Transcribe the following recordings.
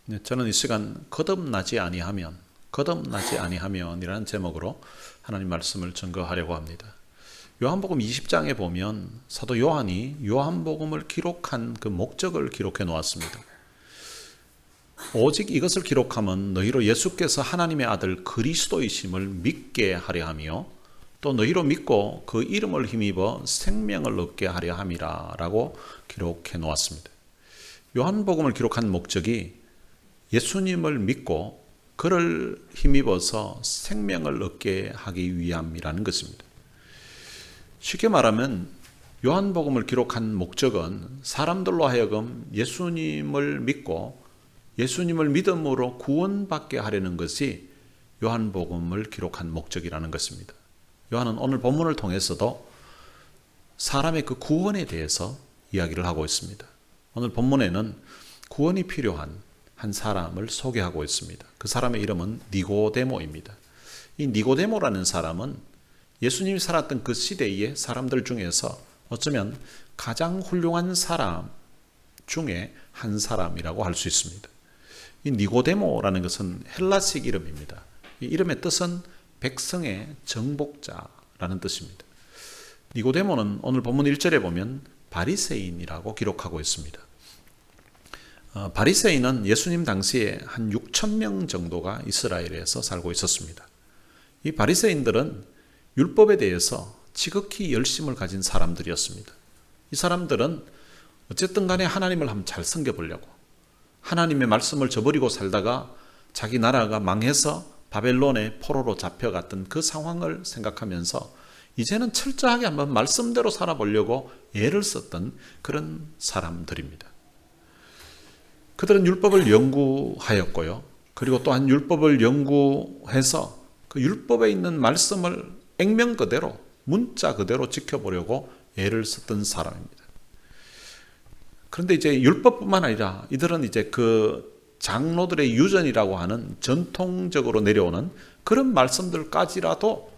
네, 저는 이 시간 거듭나지 아니하면이라는 제목으로 하나님 말씀을 증거하려고 합니다. 요한복음 20장에 보면 사도 요한이 요한복음을 기록한 그 목적을 기록해 놓았습니다. 오직 이것을 기록하면 너희로 예수께서 하나님의 아들 그리스도이심을 믿게 하려 하며 또 너희로 믿고 그 이름을 힘입어 생명을 얻게 하려 함이라 라고 기록해 놓았습니다. 요한복음을 기록한 목적이 예수님을 믿고 그를 힘입어서 생명을 얻게 하기 위함이라는 것입니다. 쉽게 말하면 요한복음을 기록한 목적은 사람들로 하여금 예수님을 믿고 예수님을 믿음으로 구원받게 하려는 것이 요한복음을 기록한 목적이라는 것입니다. 요한은 오늘 본문을 통해서도 사람의 그 구원에 대해서 이야기를 하고 있습니다. 오늘 본문에는 구원이 필요한 한 사람을 소개하고 있습니다. 그 사람의 이름은 니고데모입니다. 이 니고데모라는 사람은 예수님이 살았던 그 시대의 사람들 중에서 어쩌면 가장 훌륭한 사람 중에 한 사람이라고 할 수 있습니다. 이 니고데모라는 것은 헬라식 이름입니다. 이 이름의 뜻은 백성의 정복자라는 뜻입니다. 니고데모는 오늘 본문 1절에 보면 바리새인이라고 기록하고 있습니다. 바리새인은 예수님 당시에 한 6천 명 정도가 이스라엘에서 살고 있었습니다. 이 바리새인들은 율법에 대해서 지극히 열심을 가진 사람들이었습니다. 이 사람들은 어쨌든 간에 하나님을 한번 잘 섬겨보려고 하나님의 말씀을 저버리고 살다가 자기 나라가 망해서 바벨론의 포로로 잡혀갔던 그 상황을 생각하면서 이제는 철저하게 한번 말씀대로 살아보려고 애를 썼던 그런 사람들입니다. 그들은 율법을 연구하였고요. 그리고 또한 율법을 연구해서 그 율법에 있는 말씀을 액면 그대로, 문자 그대로 지켜보려고 애를 썼던 사람입니다. 그런데 이제 율법뿐만 아니라 이들은 이제 그 장로들의 유전이라고 하는 전통적으로 내려오는 그런 말씀들까지라도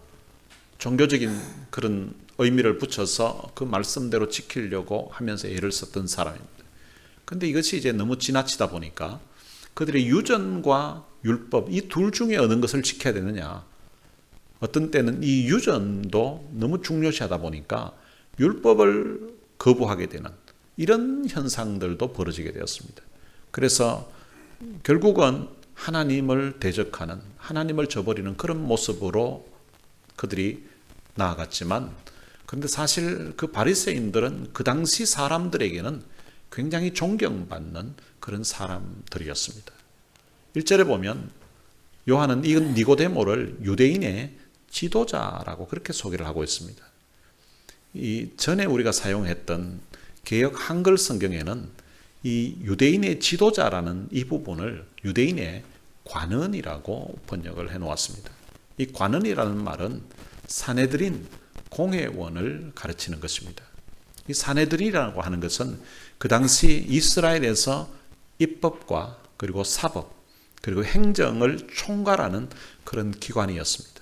종교적인 그런 의미를 붙여서 그 말씀대로 지키려고 하면서 애를 썼던 사람입니다. 근데 이것이 이제 너무 지나치다 보니까 그들의 유전과 율법 이 둘 중에 어느 것을 지켜야 되느냐. 어떤 때는 이 유전도 너무 중요시하다 보니까 율법을 거부하게 되는 이런 현상들도 벌어지게 되었습니다. 그래서 결국은 하나님을 대적하는 하나님을 저버리는 그런 모습으로 그들이 나아갔지만 그런데 사실 그 바리새인들은 그 당시 사람들에게는 굉장히 존경받는 그런 사람들이었습니다. 1절에 보면 요한은 이 니고데모를 유대인의 지도자라고 그렇게 소개를 하고 있습니다. 이 전에 우리가 사용했던 개역 한글 성경에는 이 유대인의 지도자라는 이 부분을 유대인의 관원이라고 번역을 해 놓았습니다. 이 관원이라는 말은 사내들인 공회원을 가르치는 것입니다. 이 사내들이라고 하는 것은 그 당시 이스라엘에서 입법과 그리고 사법 그리고 행정을 총괄하는 그런 기관이었습니다.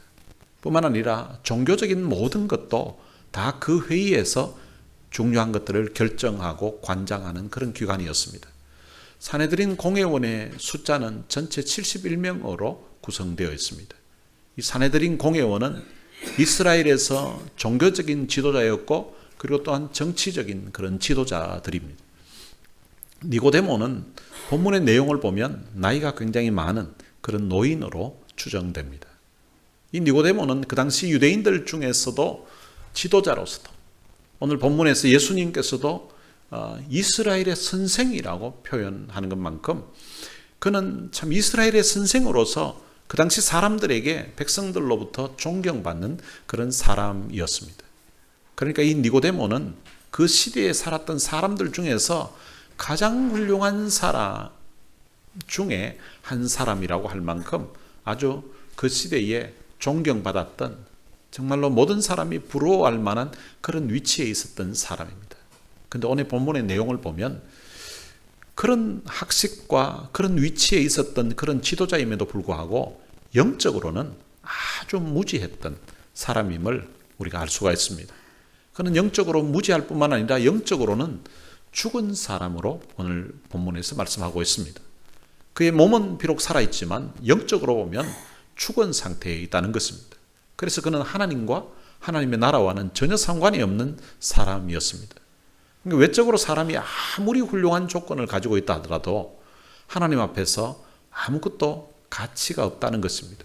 뿐만 아니라 종교적인 모든 것도 다 그 회의에서 중요한 것들을 결정하고 관장하는 그런 기관이었습니다. 사내들인 공회원의 숫자는 전체 71명으로 구성되어 있습니다. 이 사내들인 공회원은 이스라엘에서 종교적인 지도자였고 그리고 또한 정치적인 그런 지도자들입니다. 니고데모는 본문의 내용을 보면 나이가 굉장히 많은 그런 노인으로 추정됩니다. 이 니고데모는 그 당시 유대인들 중에서도 지도자로서도 오늘 본문에서 예수님께서도 이스라엘의 선생이라고 표현하는 것만큼 그는 참 이스라엘의 선생으로서 그 당시 사람들에게 백성들로부터 존경받는 그런 사람이었습니다. 그러니까 이 니고데모는 그 시대에 살았던 사람들 중에서 가장 훌륭한 사람 중에 한 사람이라고 할 만큼 아주 그 시대에 존경받았던 정말로 모든 사람이 부러워할 만한 그런 위치에 있었던 사람입니다. 그런데 오늘 본문의 내용을 보면 그런 학식과 그런 위치에 있었던 그런 지도자임에도 불구하고 영적으로는 아주 무지했던 사람임을 우리가 알 수가 있습니다. 그는 영적으로 무지할 뿐만 아니라 영적으로는 죽은 사람으로 오늘 본문에서 말씀하고 있습니다. 그의 몸은 비록 살아있지만 영적으로 보면 죽은 상태에 있다는 것입니다. 그래서 그는 하나님과 하나님의 나라와는 전혀 상관이 없는 사람이었습니다. 그러니까 외적으로 사람이 아무리 훌륭한 조건을 가지고 있다 하더라도 하나님 앞에서 아무것도 가치가 없다는 것입니다.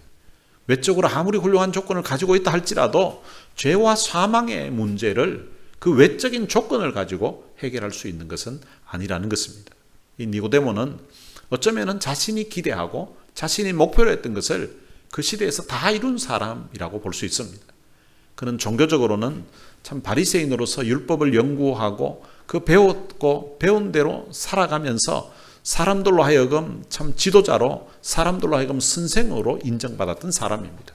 외적으로 아무리 훌륭한 조건을 가지고 있다 할지라도 죄와 사망의 문제를 그 외적인 조건을 가지고 해결할 수 있는 것은 아니라는 것입니다. 이 니고데모는 어쩌면 자신이 기대하고 자신이 목표로 했던 것을 그 시대에서 다 이룬 사람이라고 볼 수 있습니다. 그는 종교적으로는 참 바리새인으로서 율법을 연구하고 그 배웠고 배운 대로 살아가면서 사람들로 하여금 참 지도자로, 사람들로 하여금 선생으로 인정받았던 사람입니다.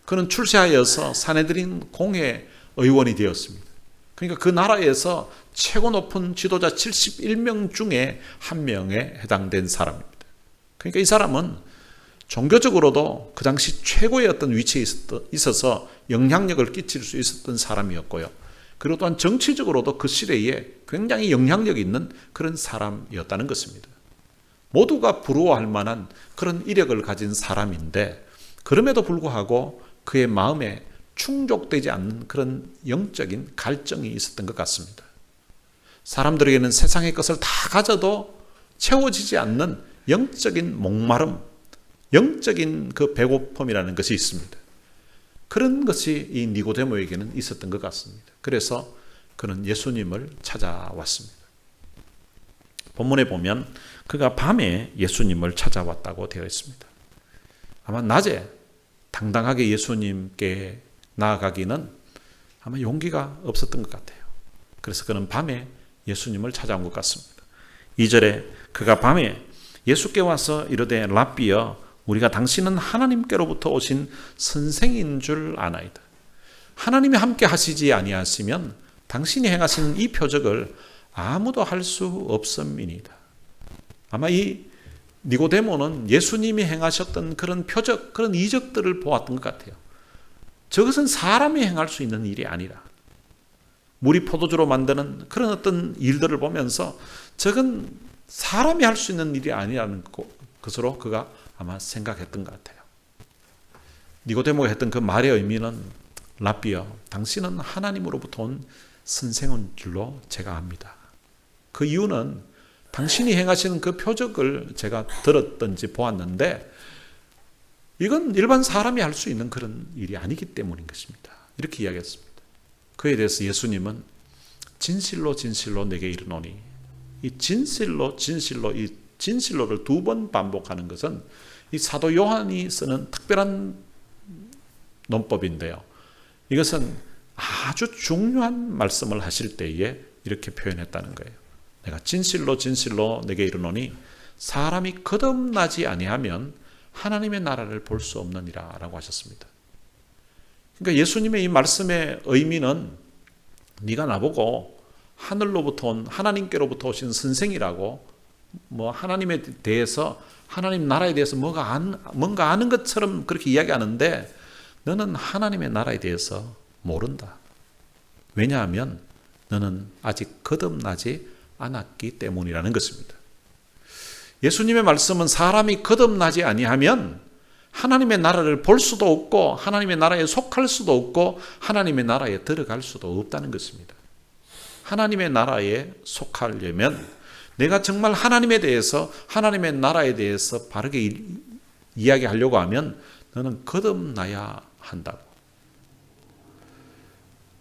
그는 출세하여서 사내들인 공회 의원이 되었습니다. 그러니까 그 나라에서 최고 높은 지도자 71명 중에 한 명에 해당된 사람입니다. 그러니까 이 사람은 종교적으로도 그 당시 최고의 어떤 위치에 있어서 영향력을 끼칠 수 있었던 사람이었고요. 그리고 또한 정치적으로도 그 시대에 굉장히 영향력 있는 그런 사람이었다는 것입니다. 모두가 부러워할 만한 그런 이력을 가진 사람인데 그럼에도 불구하고 그의 마음에 충족되지 않는 그런 영적인 갈증이 있었던 것 같습니다. 사람들에게는 세상의 것을 다 가져도 채워지지 않는 영적인 목마름, 영적인 그 배고픔이라는 것이 있습니다. 그런 것이 이 니고데모에게는 있었던 것 같습니다. 그래서 그는 예수님을 찾아왔습니다. 본문에 보면 그가 밤에 예수님을 찾아왔다고 되어 있습니다. 아마 낮에 당당하게 예수님께 나아가기는 아마 용기가 없었던 것 같아요. 그래서 그는 밤에 예수님을 찾아온 것 같습니다. 2절에 그가 밤에 예수께 와서 이르되 랍비여 우리가 당신은 하나님께로부터 오신 선생인 줄 아나이다. 하나님이 함께 하시지 아니하시면 당신이 행하시는 이 표적을 아무도 할 수 없음이니이다. 아마 이 니고데모는 예수님이 행하셨던 그런 표적, 그런 이적들을 보았던 것 같아요. 저것은 사람이 행할 수 있는 일이 아니라 물이 포도주로 만드는 그런 어떤 일들을 보면서 저건 사람이 할 수 있는 일이 아니라는 것으로 그가 아마 생각했던 것 같아요. 니고데모가 했던 그 말의 의미는 랍비여 당신은 하나님으로부터 온 선생인 줄로 제가 압니다. 그 이유는 당신이 행하시는 그 표적을 제가 들었든지 보았는데 이건 일반 사람이 할 수 있는 그런 일이 아니기 때문인 것입니다. 이렇게 이야기했습니다. 그에 대해서 예수님은 진실로 진실로 내게 이르노니 이 진실로 진실로 이 진실로를 2번 반복하는 것은 이 사도 요한이 쓰는 특별한 논법인데요. 이것은 아주 중요한 말씀을 하실 때에 이렇게 표현했다는 거예요. 내가 진실로 진실로 내게 이르노니 사람이 거듭나지 아니하면 하나님의 나라를 볼 수 없느니라 라고 하셨습니다. 그러니까 예수님의 이 말씀의 의미는 네가 나보고 하늘로부터 온 하나님께로부터 오신 선생이라고 하나님에 대해서 하나님 나라에 대해서 뭔가 아는 것처럼 그렇게 이야기하는데 너는 하나님의 나라에 대해서 모른다. 왜냐하면 너는 아직 거듭나지 않았기 때문이라는 것입니다. 예수님의 말씀은 사람이 거듭나지 아니하면 하나님의 나라를 볼 수도 없고 하나님의 나라에 속할 수도 없고 하나님의 나라에 들어갈 수도 없다는 것입니다. 하나님의 나라에 속하려면 내가 정말 하나님에 대해서 하나님의 나라에 대해서 바르게 이야기하려고 하면 너는 거듭나야 한다고.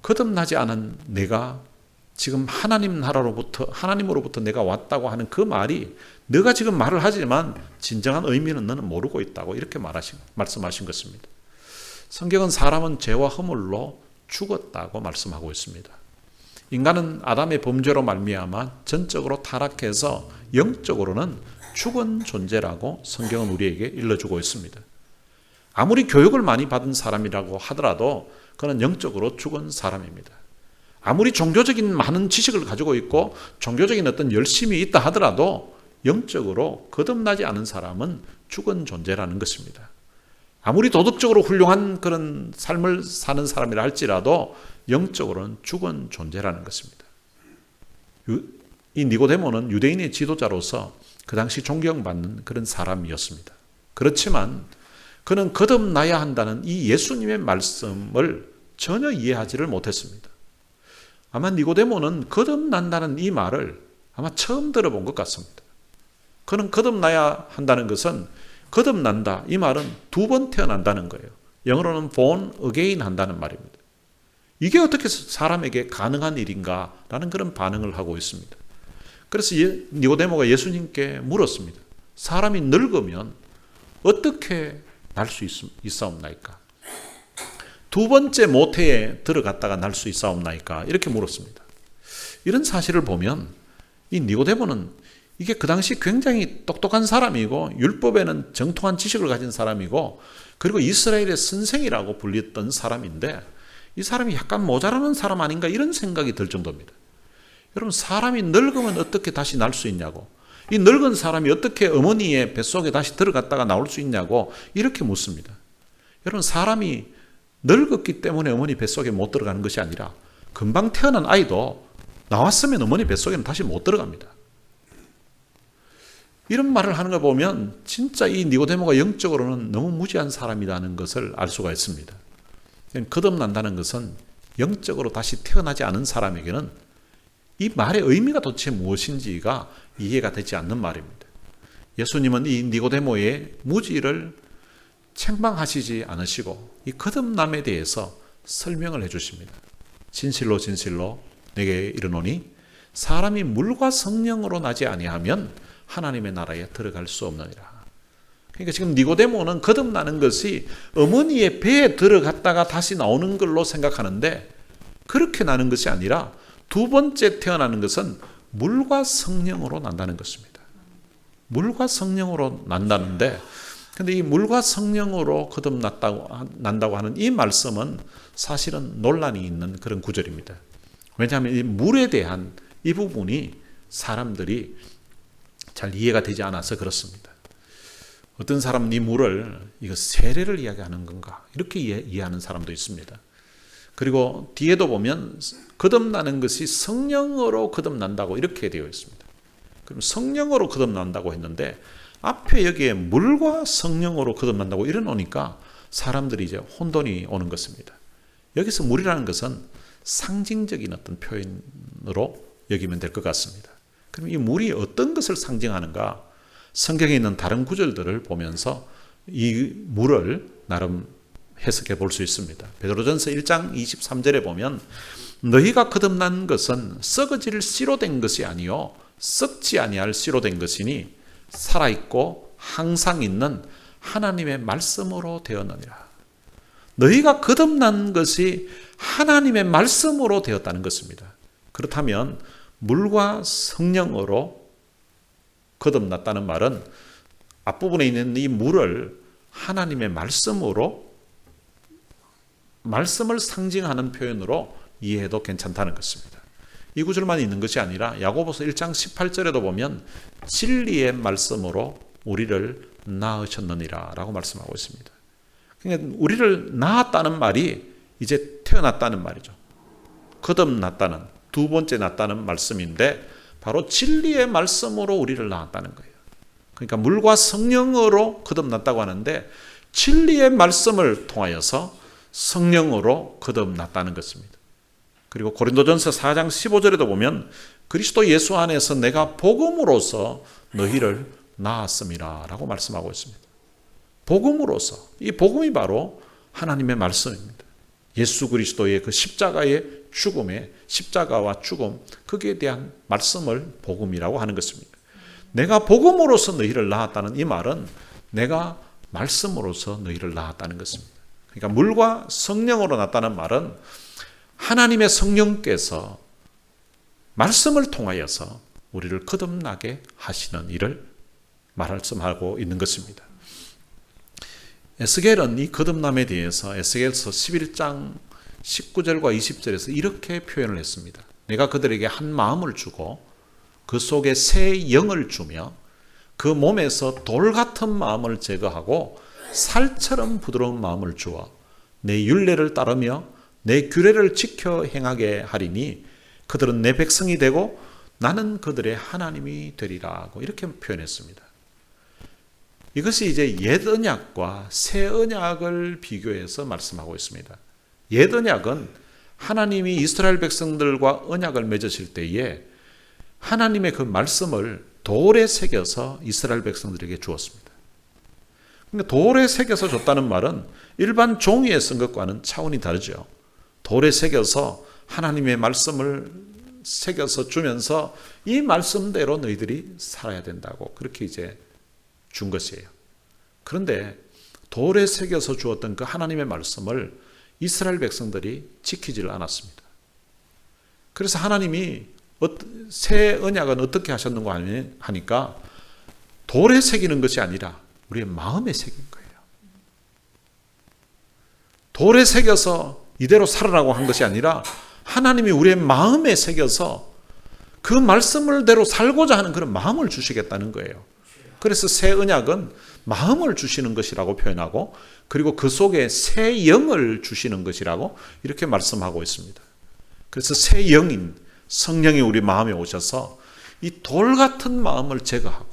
거듭나지 않은 내가 지금 하나님 나라로부터 하나님으로부터 내가 왔다고 하는 그 말이 너가 지금 말을 하지만 진정한 의미는 너는 모르고 있다고 이렇게 말씀하신 것입니다. 성경은 사람은 죄와 허물로 죽었다고 말씀하고 있습니다. 인간은 아담의 범죄로 말미암아 전적으로 타락해서 영적으로는 죽은 존재라고 성경은 우리에게 일러주고 있습니다. 아무리 교육을 많이 받은 사람이라고 하더라도 그는 영적으로 죽은 사람입니다. 아무리 종교적인 많은 지식을 가지고 있고 종교적인 어떤 열심이 있다 하더라도 영적으로 거듭나지 않은 사람은 죽은 존재라는 것입니다. 아무리 도덕적으로 훌륭한 그런 삶을 사는 사람이라 할지라도 영적으로는 죽은 존재라는 것입니다. 이 니고데모는 유대인의 지도자로서 그 당시 존경받는 그런 사람이었습니다. 그렇지만 그는 거듭나야 한다는 이 예수님의 말씀을 전혀 이해하지를 못했습니다. 아마 니고데모는 거듭난다는 이 말을 아마 처음 들어본 것 같습니다. 그는 거듭나야 한다는 것은 거듭난다, 이 말은 두 번 태어난다는 거예요. 영어로는 born again 한다는 말입니다. 이게 어떻게 사람에게 가능한 일인가라는 그런 반응을 하고 있습니다. 그래서 니고데모가 예수님께 물었습니다. 사람이 늙으면 어떻게 날 수 있사옵나이까? 두 번째 모태에 들어갔다가 날 수 있사옵나이까? 이렇게 물었습니다. 이런 사실을 보면 이 니고데모는 이게 그 당시 굉장히 똑똑한 사람이고 율법에는 정통한 지식을 가진 사람이고 그리고 이스라엘의 선생이라고 불렸던 사람인데 이 사람이 약간 모자라는 사람 아닌가 이런 생각이 들 정도입니다. 여러분, 사람이 늙으면 어떻게 다시 날 수 있냐고, 이 늙은 사람이 어떻게 어머니의 뱃속에 다시 들어갔다가 나올 수 있냐고 이렇게 묻습니다. 여러분, 사람이 늙었기 때문에 어머니 뱃속에 못 들어가는 것이 아니라 금방 태어난 아이도 나왔으면 어머니 뱃속에는 다시 못 들어갑니다. 이런 말을 하는 걸 보면 진짜 이 니고데모가 영적으로는 너무 무지한 사람이라는 것을 알 수가 있습니다. 거듭난다는 것은 영적으로 다시 태어나지 않은 사람에게는 이 말의 의미가 도대체 무엇인지가 이해가 되지 않는 말입니다. 예수님은 이 니고데모의 무지를 책망하시지 않으시고 이 거듭남에 대해서 설명을 해주십니다. 진실로 진실로 내게 이르노니 사람이 물과 성령으로 나지 아니하면 하나님의 나라에 들어갈 수 없느니라. 그러니까 지금 니고데모는 거듭나는 것이 어머니의 배에 들어갔다가 다시 나오는 걸로 생각하는데 그렇게 나는 것이 아니라 두 번째 태어나는 것은 물과 성령으로 난다는 것입니다. 물과 성령으로 난다는데 근데 이 물과 성령으로 난다고 하는 이 말씀은 사실은 논란이 있는 그런 구절입니다. 왜냐하면 이 물에 대한 이 부분이 사람들이 잘 이해가 되지 않아서 그렇습니다. 어떤 사람은 이 물을 이거 세례를 이야기하는 건가 이렇게 이해하는 사람도 있습니다. 그리고 뒤에도 보면 거듭나는 것이 성령으로 거듭난다고 이렇게 되어 있습니다. 그럼 성령으로 거듭난다고 했는데 앞에 여기에 물과 성령으로 거듭난다고 이러놓으니까 사람들이 이제 혼돈이 오는 것입니다. 여기서 물이라는 것은 상징적인 어떤 표현으로 여기면 될 것 같습니다. 그럼 이 물이 어떤 것을 상징하는가? 성경에 있는 다른 구절들을 보면서 이 물을 나름 해석해 볼 수 있습니다. 베드로전서 1장 23절에 보면 너희가 거듭난 것은 썩어질 씨로 된 것이 아니요 썩지 아니할 씨로 된 것이니 살아있고 항상 있는 하나님의 말씀으로 되었느니라. 너희가 거듭난 것이 하나님의 말씀으로 되었다는 것입니다. 그렇다면 물과 성령으로 거듭났다는 말은 앞부분에 있는 이 물을 하나님의 말씀을 상징하는 표현으로 이해해도 괜찮다는 것입니다. 이 구절만 있는 것이 아니라 야고보서 1장 18절에도 보면 진리의 말씀으로 우리를 낳으셨느니라 라고 말씀하고 있습니다. 그러니까 우리를 낳았다는 말이 이제 태어났다는 말이죠. 거듭났다는, 두 번째 났다는 말씀인데 바로 진리의 말씀으로 우리를 낳았다는 거예요. 그러니까 물과 성령으로 거듭났다고 하는데 진리의 말씀을 통하여서 성령으로 거듭났다는 것입니다. 그리고 고린도전서 4장 15절에도 보면 그리스도 예수 안에서 내가 복음으로서 너희를 낳았음이라 라고 말씀하고 있습니다. 복음으로서, 이 복음이 바로 하나님의 말씀입니다. 예수 그리스도의 그 십자가의 십자가와 죽음, 거기에 대한 말씀을 복음이라고 하는 것입니다. 내가 복음으로서 너희를 낳았다는 이 말은 내가 말씀으로서 너희를 낳았다는 것입니다. 그러니까 물과 성령으로 낳았다는 말은 하나님의 성령께서 말씀을 통하여서 우리를 거듭나게 하시는 일을 말씀하고 있는 것입니다. 에스겔은 이 거듭남에 대해서 에스겔서 11장 19절과 20절에서 이렇게 표현을 했습니다. 내가 그들에게 한 마음을 주고 그 속에 새 영을 주며 그 몸에서 돌 같은 마음을 제거하고 살처럼 부드러운 마음을 주어 내 율례를 따르며 내 규례를 지켜 행하게 하리니 그들은 내 백성이 되고 나는 그들의 하나님이 되리라고 이렇게 표현했습니다. 이것이 이제 옛 언약과 새 언약을 비교해서 말씀하고 있습니다. 옛 언약은 하나님이 이스라엘 백성들과 언약을 맺으실 때에 하나님의 그 말씀을 돌에 새겨서 이스라엘 백성들에게 주었습니다. 그러니까 돌에 새겨서 줬다는 말은 일반 종이에 쓴 것과는 차원이 다르죠. 돌에 새겨서 하나님의 말씀을 새겨서 주면서 이 말씀대로 너희들이 살아야 된다고 그렇게 이제 준 것이에요. 그런데 돌에 새겨서 주었던 그 하나님의 말씀을 이스라엘 백성들이 지키질 않았습니다. 그래서 하나님이 새 언약은 어떻게 하셨는가 하니까 돌에 새기는 것이 아니라 우리의 마음에 새긴 거예요. 돌에 새겨서 이대로 살아라고 한 것이 아니라 하나님이 우리의 마음에 새겨서 그 말씀을대로 살고자 하는 그런 마음을 주시겠다는 거예요. 그래서 새 언약은 마음을 주시는 것이라고 표현하고 그리고 그 속에 새 영을 주시는 것이라고 이렇게 말씀하고 있습니다. 그래서 새 영인 성령이 우리 마음에 오셔서 이 돌 같은 마음을 제거하고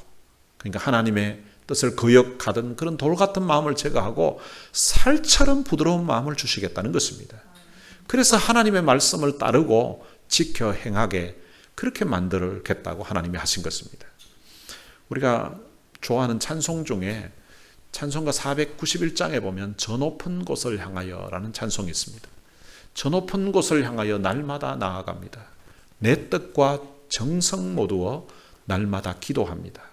그러니까 하나님의 뜻을 거역하던 그런 돌 같은 마음을 제거하고 살처럼 부드러운 마음을 주시겠다는 것입니다. 그래서 하나님의 말씀을 따르고 지켜 행하게 그렇게 만들겠다고 하나님이 하신 것입니다. 우리가 좋아하는 찬송 중에 찬송가 491장에 보면 저 높은 곳을 향하여 라는 찬송이 있습니다. 저 높은 곳을 향하여 날마다 나아갑니다. 내 뜻과 정성 모두어 날마다 기도합니다.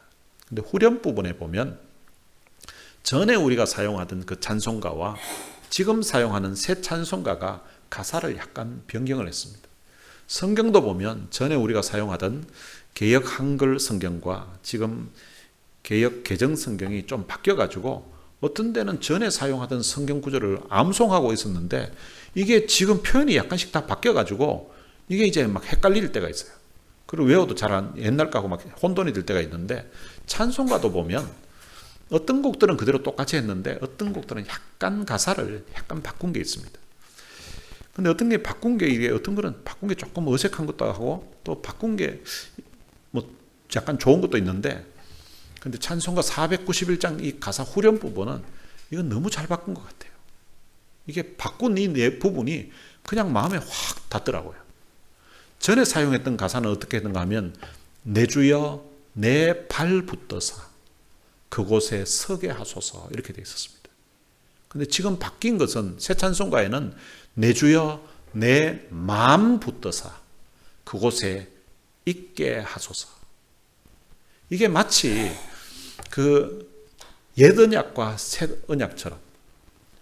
근데 후렴 부분에 보면 전에 우리가 사용하던 그 찬송가와 지금 사용하는 새 찬송가가 가사를 약간 변경을 했습니다. 성경도 보면 전에 우리가 사용하던 개역 한글 성경과 지금 개역 개정 성경이 좀 바뀌어가지고 어떤 데는 전에 사용하던 성경 구절을 암송하고 있었는데 이게 지금 표현이 약간씩 다 바뀌어가지고 이게 이제 막 헷갈릴 때가 있어요. 그리고 외워도 잘 안, 옛날 거하고 막 혼돈이 될 때가 있는데 찬송가도 보면 어떤 곡들은 그대로 똑같이 했는데 어떤 곡들은 약간 가사를 약간 바꾼 게 있습니다. 근데 어떤 게 바꾼 게 이게 어떤 거는 바꾼 게 조금 어색한 것도 하고 또 바꾼 게 뭐 약간 좋은 것도 있는데 근데 찬송가 491장 이 가사 후렴 부분은 이건 너무 잘 바꾼 것 같아요. 이게 바꾼 이 내 부분이 그냥 마음에 확 닿더라고요. 전에 사용했던 가사는 어떻게 했는가 하면 내 주여 내 발 붙드사 그곳에 서게 하소서 이렇게 되어 있었습니다. 근데 지금 바뀐 것은 새 찬송가에는 내 주여 내 마음 붙드사 그곳에 있게 하소서. 이게 마치 그 옛 언약과 새 언약처럼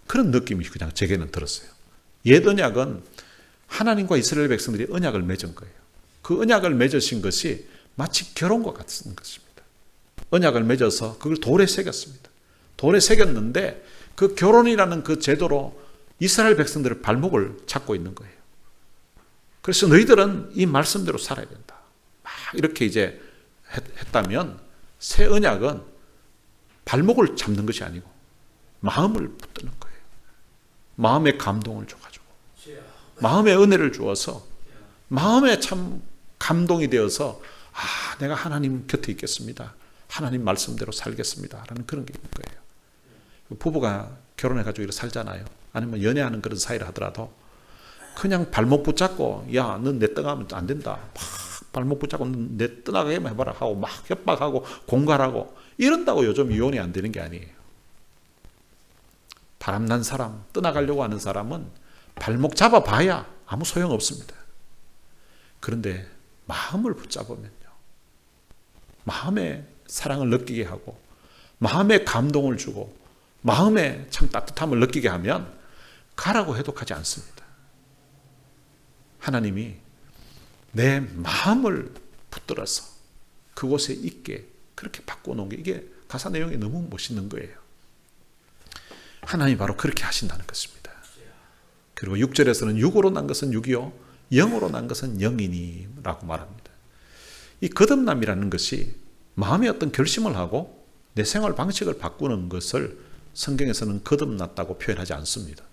그런 느낌이 그냥 제게는 들었어요. 옛 언약은 하나님과 이스라엘 백성들이 언약을 맺은 거예요. 그 언약을 맺으신 것이 마치 결혼과 같은 것입니다. 언약을 맺어서 그걸 돌에 새겼습니다. 돌에 새겼는데 그 결혼이라는 그 제도로 이스라엘 백성들의 발목을 잡고 있는 거예요. 그래서 너희들은 이 말씀대로 살아야 된다. 막 이렇게 이제 했다면 새 언약은 발목을 잡는 것이 아니고 마음을 붙드는 거예요. 마음의 감동을 줘가지고 마음의 은혜를 주어서 마음에 참 감동이 되어서 아 내가 하나님 곁에 있겠습니다. 하나님 말씀대로 살겠습니다. 라는 그런 게 있는 거예요. 부부가 결혼해가지고 이렇게 살잖아요. 아니면 연애하는 그런 사이를 하더라도 그냥 발목 붙잡고 야 넌 내 떠나면 안 된다. 막 발목 붙잡고 내 떠나가게만 해봐라 하고 막 협박하고 공갈하고 이런다고 요즘 이혼이 안 되는 게 아니에요. 바람난 사람, 떠나가려고 하는 사람은 발목 잡아봐야 아무 소용없습니다. 그런데 마음을 붙잡으면요. 마음의 사랑을 느끼게 하고 마음의 감동을 주고 마음의 참 따뜻함을 느끼게 하면 가라고 해도 가지 않습니다. 하나님이 내 마음을 붙들어서 그곳에 있게 그렇게 바꿔놓은 게 이게 가사 내용이 너무 멋있는 거예요. 하나님이 바로 그렇게 하신다는 것입니다. 그리고 6절에서는 육으로 난 것은 육이요 영으로 난 것은 영이니 라고 말합니다. 이 거듭남이라는 것이 마음의 어떤 결심을 하고 내 생활 방식을 바꾸는 것을 성경에서는 거듭났다고 표현하지 않습니다.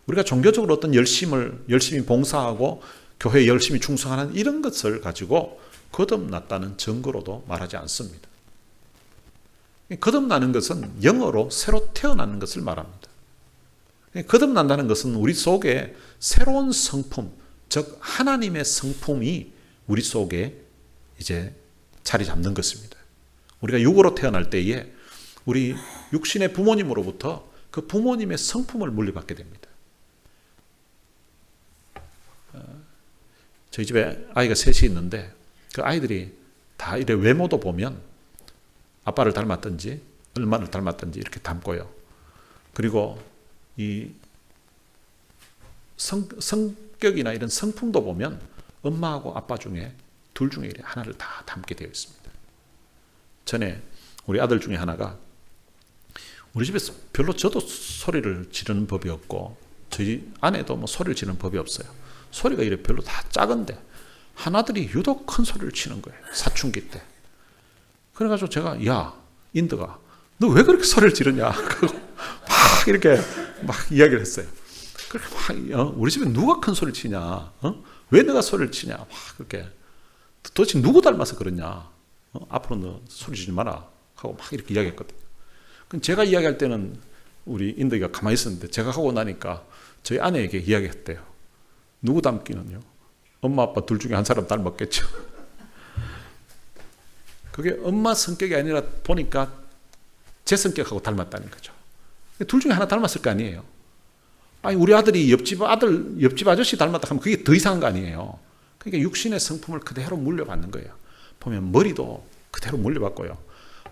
우리가 종교적으로 어떤 열심히 봉사하고 교회에 열심히 충성하는 이런 것을 가지고 거듭났다는 증거로도 말하지 않습니다. 거듭나는 것은 영어로 새로 태어나는 것을 말합니다. 거듭난다는 것은 우리 속에 새로운 성품, 즉 하나님의 성품이 우리 속에 이제 자리 잡는 것입니다. 우리가 육으로 태어날 때에 우리 육신의 부모님으로부터 그 부모님의 성품을 물려받게 됩니다. 저희 집에 아이가 셋이 있는데 그 아이들이 다 이래 외모도 보면 아빠를 닮았든지 얼마를 닮았든지 이렇게 닮고요. 그리고 이 성격이나 이런 성품도 보면 엄마하고 아빠 중에 둘 중에 하나를 다 닮게 되어 있습니다. 전에 우리 아들 중에 하나가 우리 집에서 별로 저도 소리를 지르는 법이 없고 저희 아내도 뭐 소리를 지르는 법이 없어요. 소리가 이래 별로 다 작은데 하나들이 유독 큰 소리를 치는 거예요. 사춘기 때. 그래가지고 제가 야 인드가 너 왜 그렇게 소리를 지르냐 막 이렇게 막 이야기를 했어요. 그렇게 막 우리 집에 누가 큰 소리를 치냐, 왜 내가 소리를 치냐, 막 그렇게 도대체 누구 닮아서 그러냐, 앞으로 너 소리 지르지 마라 하고 막 이렇게 이야기했거든요. 그럼 제가 이야기할 때는 우리 인덕이가 가만히 있었는데 제가 하고 나니까 저희 아내에게 이야기했대요. 누구 닮기는요? 엄마 아빠 둘 중에 한 사람 닮았겠죠. 그게 엄마 성격이 아니라 보니까 제 성격하고 닮았다는 거죠. 둘 중에 하나 닮았을 거 아니에요. 아니 우리 아들이 옆집 아저씨 닮았다 하면 그게 더 이상한 거 아니에요. 그러니까 육신의 성품을 그대로 물려받는 거예요. 보면 머리도 그대로 물려받고요.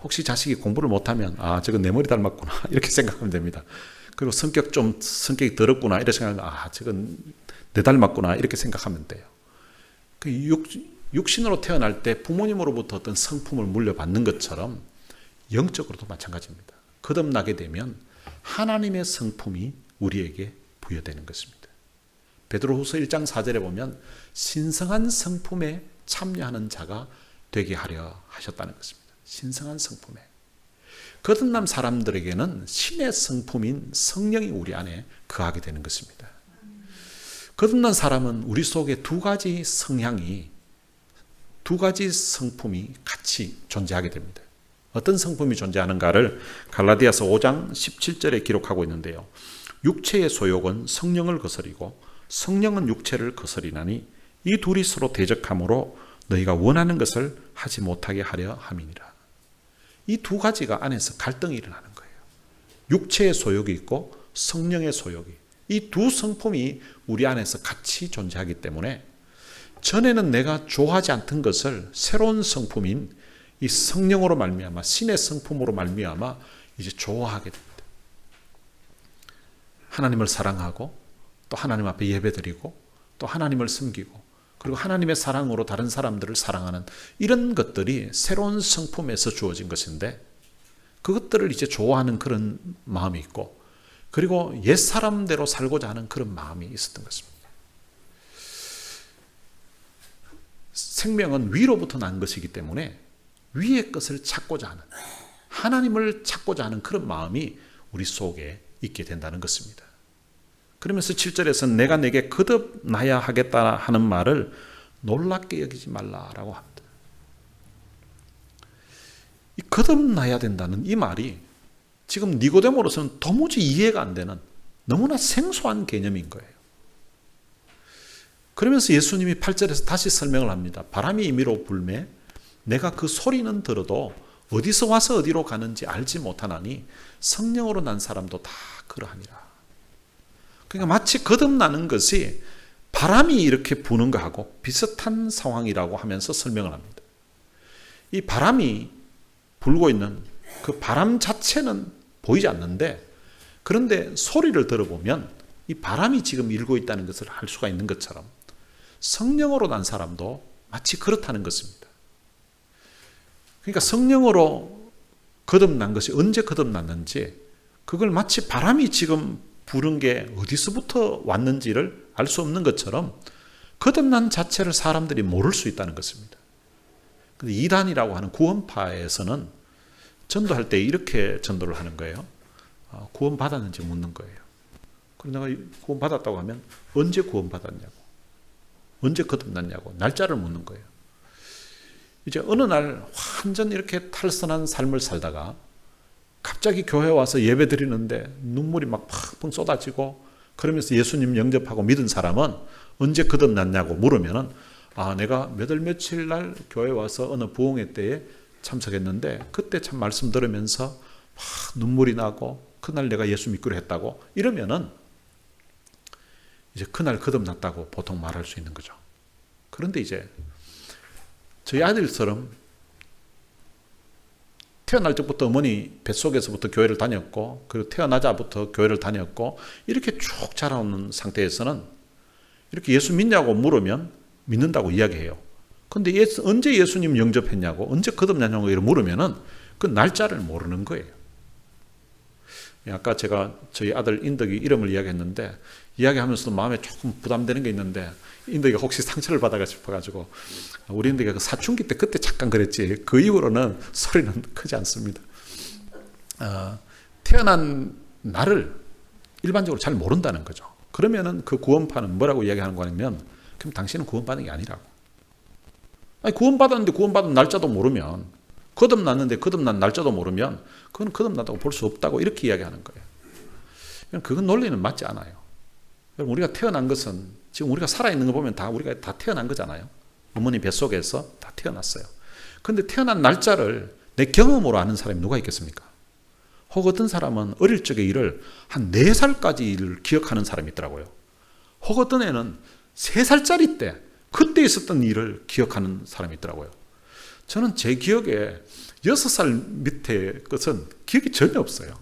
혹시 자식이 공부를 못하면 아 저건 내 머리 닮았구나 이렇게 생각하면 됩니다. 그리고 성격이 더럽구나 이렇게 생각하면 아 저건 내 닮았구나 이렇게 생각하면 돼요. 그 육신으로 태어날 때 부모님으로부터 어떤 성품을 물려받는 것처럼 영적으로도 마찬가지입니다. 거듭나게 되면 하나님의 성품이 우리에게 부여되는 것입니다. 베드로후서 1장 4절에 보면 신성한 성품에 참여하는 자가 되게 하려 하셨다는 것입니다. 신성한 성품에. 거듭난 사람들에게는 신의 성품인 성령이 우리 안에 거하게 되는 것입니다. 거듭난 사람은 우리 속에 두 가지 성품이 같이 존재하게 됩니다. 어떤 성품이 존재하는가를 갈라디아서 5장 17절에 기록하고 있는데요. 육체의 소욕은 성령을 거스리고 성령은 육체를 거스리나니 이 둘이 서로 대적함으로 너희가 원하는 것을 하지 못하게 하려 함이니라. 이 두 가지가 안에서 갈등이 일어나는 거예요. 육체의 소욕이 있고 성령의 소욕이. 이 두 성품이 우리 안에서 같이 존재하기 때문에 전에는 내가 좋아하지 않던 것을 새로운 성품인 이 성령으로 말미암아 신의 성품으로 말미암아 이제 좋아하게 됩니다. 하나님을 사랑하고 또 하나님 앞에 예배드리고 또 하나님을 섬기고 그리고 하나님의 사랑으로 다른 사람들을 사랑하는 이런 것들이 새로운 성품에서 주어진 것인데 그것들을 이제 좋아하는 그런 마음이 있고 그리고 옛사람대로 살고자 하는 그런 마음이 있었던 것입니다. 생명은 위로부터 난 것이기 때문에 위의 것을 찾고자 하는 하나님을 찾고자 하는 그런 마음이 우리 속에 있게 된다는 것입니다. 그러면서 7절에서 내가 내게 거듭나야 하겠다 하는 말을 놀랍게 여기지 말라라고 합니다. 이 거듭나야 된다는 이 말이 지금 니고데모로서는 도무지 이해가 안 되는 너무나 생소한 개념인 거예요. 그러면서 예수님이 8절에서 다시 설명을 합니다. 바람이 임의로 불매 내가 그 소리는 들어도 어디서 와서 어디로 가는지 알지 못하나니 성령으로 난 사람도 다 그러하니라. 그러니까 마치 거듭나는 것이 바람이 이렇게 부는 것하고 비슷한 상황이라고 하면서 설명을 합니다. 이 바람이 불고 있는 그 바람 자체는 보이지 않는데 그런데 소리를 들어보면 이 바람이 지금 일고 있다는 것을 알 수가 있는 것처럼 성령으로 난 사람도 마치 그렇다는 것입니다. 그러니까 성령으로 거듭난 것이 언제 거듭났는지 그걸 마치 바람이 지금 부른 게 어디서부터 왔는지를 알 수 없는 것처럼 거듭난 자체를 사람들이 모를 수 있다는 것입니다. 근데 이단이라고 하는 구원파에서는 전도할 때 이렇게 전도를 하는 거예요. 구원받았는지 묻는 거예요. 그럼 내가 구원받았다고 하면 언제 구원받았냐고. 언제 거듭났냐고 날짜를 묻는 거예요. 이제 어느 날 완전 이렇게 탈선한 삶을 살다가 갑자기 교회 와서 예배 드리는데 눈물이 막 팍팍 쏟아지고 그러면서 예수님 영접하고 믿은 사람은 언제 거듭났냐고 물으면은 내가 몇 월 며칠 날 교회 와서 어느 부흥회 때에 참석했는데 그때 참 말씀 들으면서 막 눈물이 나고 그날 내가 예수 믿기로 했다고 이러면은 이제 그날 거듭났다고 보통 말할 수 있는 거죠. 그런데 이제 저희 아들처럼 태어날 적부터 어머니 뱃속에서부터 교회를 다녔고 그리고 태어나자부터 교회를 다녔고 이렇게 쭉 자라오는 상태에서는 이렇게 예수 믿냐고 물으면 믿는다고 이야기해요. 근데 언제 예수님 영접했냐고 언제 거듭났냐고 물으면은 그 날짜를 모르는 거예요. 아까 제가 저희 아들 인덕이 이름을 이야기했는데 이야기하면서도 마음에 조금 부담되는 게 있는데 인덕이가 혹시 상처를 받아가 싶어가지고 우리 인덕이가 그 사춘기 때 그때 잠깐 그랬지 그 이후로는 소리는 크지 않습니다. 태어난 날을 일반적으로 잘 모른다는 거죠. 그러면은 그 구원파는 뭐라고 이야기하는 거냐면 그럼 당신은 구원받은 게 아니라고. 아니 구원받았는데 구원받은 날짜도 모르면 거듭났는데 거듭난 날짜도 모르면 그건 거듭났다고 볼 수 없다고 이렇게 이야기하는 거예요. 그건 논리는 맞지 않아요. 우리가 태어난 것은 지금 우리가 살아있는 거 보면 우리가 다 태어난 거잖아요. 어머니 뱃속에서 다 태어났어요. 그런데 태어난 날짜를 내 경험으로 아는 사람이 누가 있겠습니까? 혹 어떤 사람은 어릴 적의 일을 한 4살까지 일을 기억하는 사람이 있더라고요. 혹 어떤 애는 3살짜리 때 그때 있었던 일을 기억하는 사람이 있더라고요. 저는 제 기억에 6살 밑에 것은 기억이 전혀 없어요.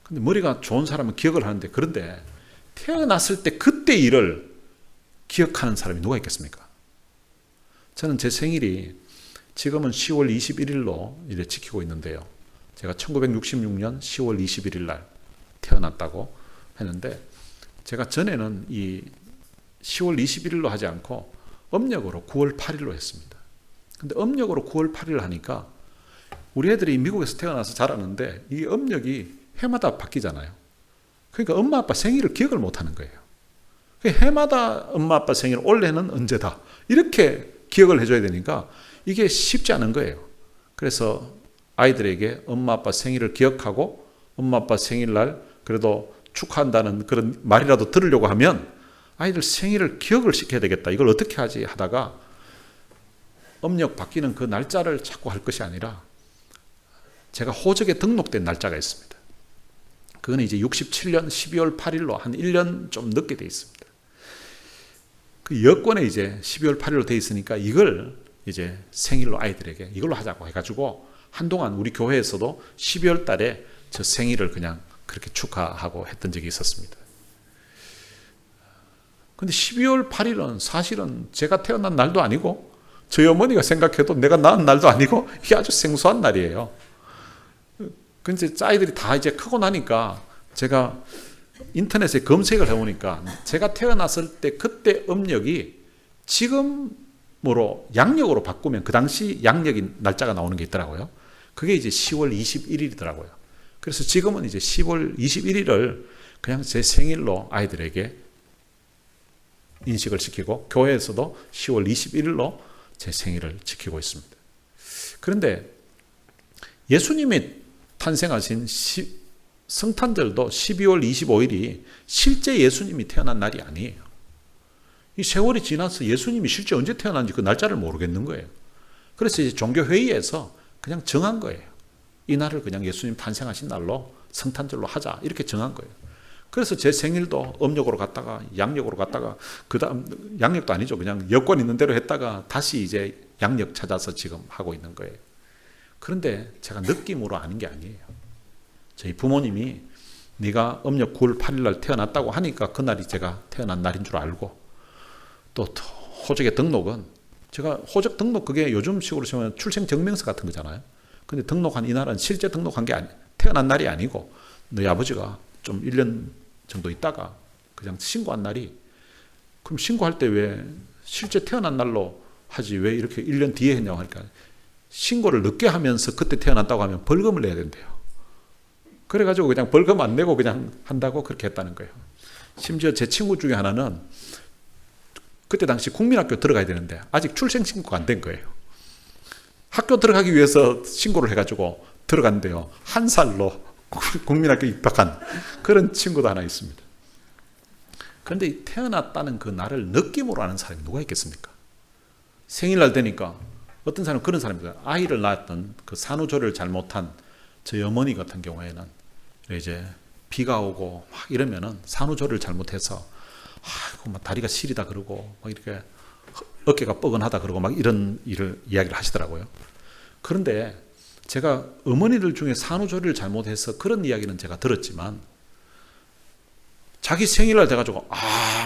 근데 머리가 좋은 사람은 기억을 하는데 그런데 태어났을 때 그때 일을 기억하는 사람이 누가 있겠습니까? 저는 제 생일이 지금은 10월 21일로 이제 지키고 있는데요. 제가 1966년 10월 21일 날 태어났다고 했는데 제가 전에는 이 10월 21일로 하지 않고 âm暦으로 9월 8일로 했습니다. 근데 âm暦으로 9월 8일 하니까 우리 애들이 미국에서 태어나서 자라는데 이 âm暦이 해마다 바뀌잖아요. 그러니까 엄마 아빠 생일을 기억을 못 하는 거예요. 해마다 엄마 아빠 생일 올해는 언제다 이렇게 기억을 해줘야 되니까 이게 쉽지 않은 거예요. 그래서 아이들에게 엄마 아빠 생일을 기억하고 엄마 아빠 생일날 그래도 축하한다는 그런 말이라도 들으려고 하면 아이들 생일을 기억을 시켜야 되겠다. 이걸 어떻게 하지 하다가 음력 바뀌는 그 날짜를 자꾸 할 것이 아니라 제가 호적에 등록된 날짜가 있습니다. 그건 이제 67년 12월 8일로 한 1년 좀 늦게 돼 있습니다. 그 여권에 이제 12월 8일로 돼 있으니까 이걸 이제 생일로 아이들에게 이걸로 하자고 해가지고 한동안 우리 교회에서도 12월 달에 저 생일을 그냥 그렇게 축하하고 했던 적이 있었습니다. 근데 12월 8일은 사실은 제가 태어난 날도 아니고 저희 어머니가 생각해도 내가 낳은 날도 아니고 이게 아주 생소한 날이에요. 근데 아이들이 다 이제 크고 나니까 제가 인터넷에 검색을 해보니까 제가 태어났을 때 그때 음력이 지금으로 양력으로 바꾸면 그 당시 양력인 날짜가 나오는 게 있더라고요. 그게 이제 10월 21일이더라고요. 그래서 지금은 이제 10월 21일을 그냥 제 생일로 아이들에게 인식을 시키고 교회에서도 10월 21일로 제 생일을 지키고 있습니다. 그런데 예수님이 탄생하신 성탄절도 12월 25일이 실제 예수님이 태어난 날이 아니에요. 이 세월이 지나서 예수님이 실제 언제 태어난지 그 날짜를 모르겠는 거예요. 그래서 이제 종교회의에서 그냥 정한 거예요. 이 날을 그냥 예수님 탄생하신 날로 성탄절로 하자 이렇게 정한 거예요. 그래서 제 생일도 음력으로 갔다가 양력으로 갔다가 그 다음 양력도 아니죠. 그냥 여권 있는 대로 했다가 다시 이제 양력 찾아서 지금 하고 있는 거예요. 그런데 제가 느낌으로 아는 게 아니에요. 저희 부모님이 네가 음력 9월 8일 날 태어났다고 하니까 그날이 제가 태어난 날인 줄 알고 또 호적의 등록은 제가 호적 등록 그게 요즘 식으로 치면 출생증명서 같은 거잖아요. 근데 등록한 이 날은 실제 등록한 게 태어난 날이 아니고 너희 아버지가 좀 1년 정도 있다가 그냥 신고한 날이 그럼 신고할 때 왜 실제 태어난 날로 하지 왜 이렇게 1년 뒤에 했냐고 하니까 신고를 늦게 하면서 그때 태어났다고 하면 벌금을 내야 된대요. 그래가지고 그냥 벌금 안 내고 그냥 한다고 그렇게 했다는 거예요. 심지어 제 친구 중에 하나는 그때 당시 국민학교 들어가야 되는데 아직 출생 신고가 안 된 거예요. 학교 들어가기 위해서 신고를 해가지고 들어간대요. 1살로 국민학교 입학한 그런 친구도 하나 있습니다. 그런데 태어났다는 그 날을 느낌으로 아는 사람이 누가 있겠습니까? 생일날 되니까 어떤 사람은 그런 사람입니다. 아이를 낳았던 그 산후조리를 잘못한 저희 어머니 같은 경우에는 이제 비가 오고 막 이러면은 산후조리를 잘못해서 아이고 막 다리가 시리다 그러고 막 이렇게 어깨가 뻐근하다 그러고 막 이런 이야기를 하시더라고요. 그런데 제가 어머니들 중에 산후조리를 잘못해서 그런 이야기는 제가 들었지만 자기 생일날 돼가지고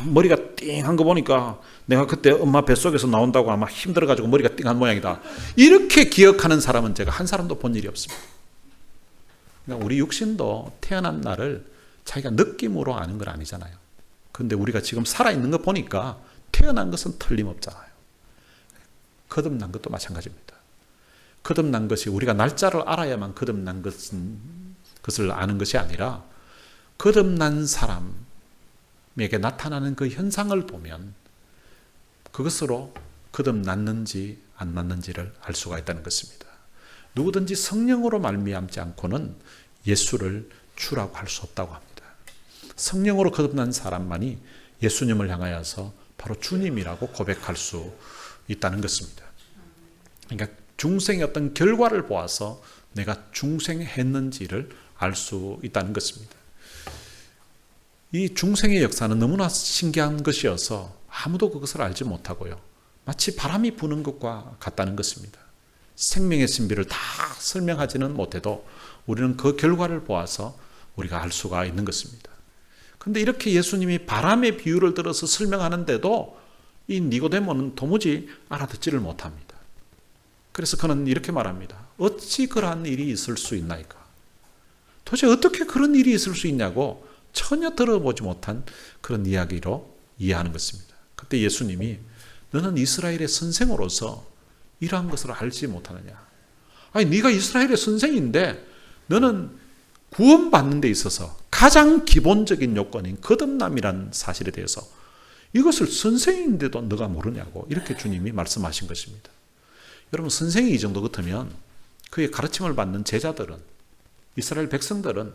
머리가 띵한 거 보니까 내가 그때 엄마 뱃속에서 나온다고 아마 힘들어가지고 머리가 띵한 모양이다. 이렇게 기억하는 사람은 제가 한 사람도 본 일이 없습니다. 그러니까 우리 육신도 태어난 날을 자기가 느낌으로 아는 건 아니잖아요. 그런데 우리가 지금 살아있는 거 보니까 태어난 것은 틀림없잖아요. 거듭난 것도 마찬가지입니다. 거듭난 것이 우리가 날짜를 알아야만 거듭난 것을 아는 것이 아니라 거듭난 사람에게 나타나는 그 현상을 보면 그것으로 거듭났는지 안 났는지를 알 수가 있다는 것입니다. 누구든지 성령으로 말미암지 않고는 예수를 주라고 할 수 없다고 합니다. 성령으로 거듭난 사람만이 예수님을 향하여서 바로 주님이라고 고백할 수 있다는 것입니다. 그러니까 중생의 어떤 결과를 보아서 내가 중생했는지를 알 수 있다는 것입니다. 이 중생의 역사는 너무나 신기한 것이어서 아무도 그것을 알지 못하고요. 마치 바람이 부는 것과 같다는 것입니다. 생명의 신비를 다 설명하지는 못해도 우리는 그 결과를 보아서 우리가 알 수가 있는 것입니다. 그런데 이렇게 예수님이 바람의 비유를 들어서 설명하는데도 이 니고데모는 도무지 알아듣지를 못합니다. 그래서 그는 이렇게 말합니다. 어찌 그러한 일이 있을 수 있나이까? 도대체 어떻게 그런 일이 있을 수 있냐고 전혀 들어보지 못한 그런 이야기로 이해하는 것입니다. 그때 예수님이 너는 이스라엘의 선생으로서 이러한 것을 알지 못하느냐? 아니 네가 이스라엘의 선생인데 너는 구원받는 데 있어서 가장 기본적인 요건인 거듭남이라는 사실에 대해서 이것을 선생인데도 너가 모르냐고 이렇게 주님이 말씀하신 것입니다. 여러분 선생이 이 정도 같으면 그의 가르침을 받는 제자들은 이스라엘 백성들은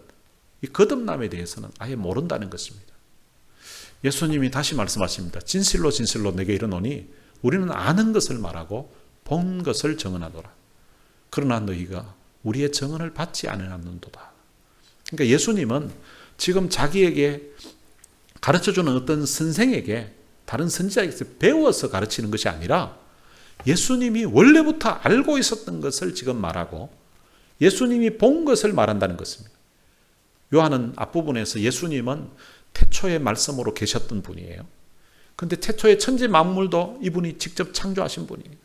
이 거듭남에 대해서는 아예 모른다는 것입니다. 예수님이 다시 말씀하십니다. 진실로 진실로 내게 이르노니 우리는 아는 것을 말하고 본 것을 증언하노라. 그러나 너희가 우리의 증언을 받지 않았는도다. 그러니까 예수님은 지금 자기에게 가르쳐주는 어떤 선생에게 다른 선지자에게서 배워서 가르치는 것이 아니라 예수님이 원래부터 알고 있었던 것을 지금 말하고 예수님이 본 것을 말한다는 것입니다. 요한은 앞부분에서 예수님은 태초의 말씀으로 계셨던 분이에요. 그런데 태초의 천지 만물도 이분이 직접 창조하신 분이에요.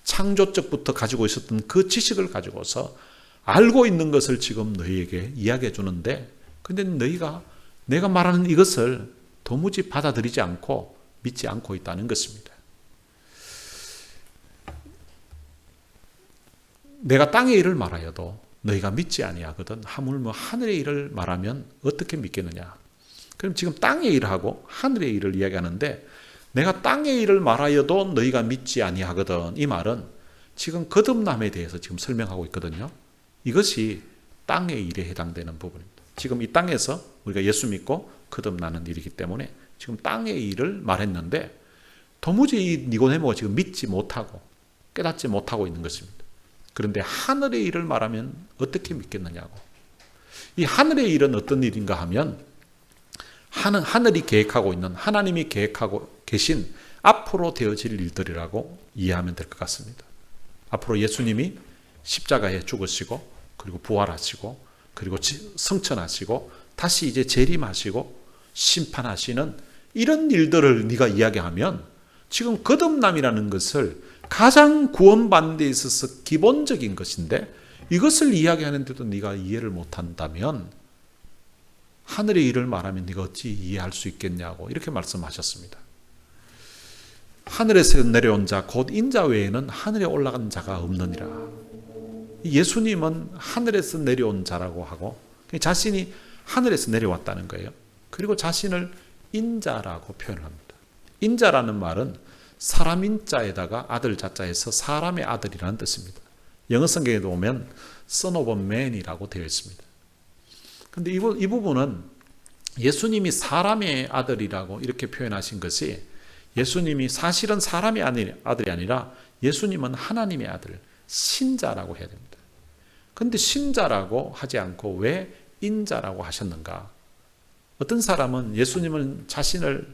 창조적부터 가지고 있었던 그 지식을 가지고서 알고 있는 것을 지금 너희에게 이야기해 주는데 근데 너희가 내가 말하는 이것을 도무지 받아들이지 않고 믿지 않고 있다는 것입니다. 내가 땅의 일을 말하여도 너희가 믿지 아니하거든 하물며 하늘의 일을 말하면 어떻게 믿겠느냐. 그럼 지금 땅의 일을 하고 하늘의 일을 이야기하는데 내가 땅의 일을 말하여도 너희가 믿지 아니하거든 이 말은 지금 거듭남에 대해서 지금 설명하고 있거든요. 이것이 땅의 일에 해당되는 부분입니다. 지금 이 땅에서 우리가 예수 믿고 거듭나는 일이기 때문에 지금 땅의 일을 말했는데 도무지 이 니고데모가 지금 믿지 못하고 깨닫지 못하고 있는 것입니다. 그런데 하늘의 일을 말하면 어떻게 믿겠느냐고. 이 하늘의 일은 어떤 일인가 하면 하늘이 계획하고 있는 하나님이 계획하고 계신 앞으로 되어질 일들이라고 이해하면 될 것 같습니다. 앞으로 예수님이 십자가에 죽으시고 그리고 부활하시고 그리고 성천하시고 다시 이제 재림하시고 심판하시는 이런 일들을 네가 이야기하면 지금 거듭남이라는 것을 가장 구원받는 데 있어서 기본적인 것인데 이것을 이야기하는데도 네가 이해를 못한다면 하늘의 일을 말하면 네가 어찌 이해할 수 있겠냐고 이렇게 말씀하셨습니다. 하늘에서 내려온 자 곧 인자 외에는 하늘에 올라간 자가 없느니라. 예수님은 하늘에서 내려온 자라고 하고 자신이 하늘에서 내려왔다는 거예요. 그리고 자신을 인자라고 표현을 합니다. 인자라는 말은 사람 인자에다가 아들 자자에서 사람의 아들이라는 뜻입니다. 영어 성경에도 보면 Son of Man이라고 되어 있습니다. 그런데 이 부분은 예수님이 사람의 아들이라고 이렇게 표현하신 것이 예수님이 사실은 사람의 아들이 아니라 예수님은 하나님의 아들, 신자라고 해야 됩니다. 그런데 신자라고 하지 않고 왜 인자라고 하셨는가? 어떤 사람은 예수님은 자신을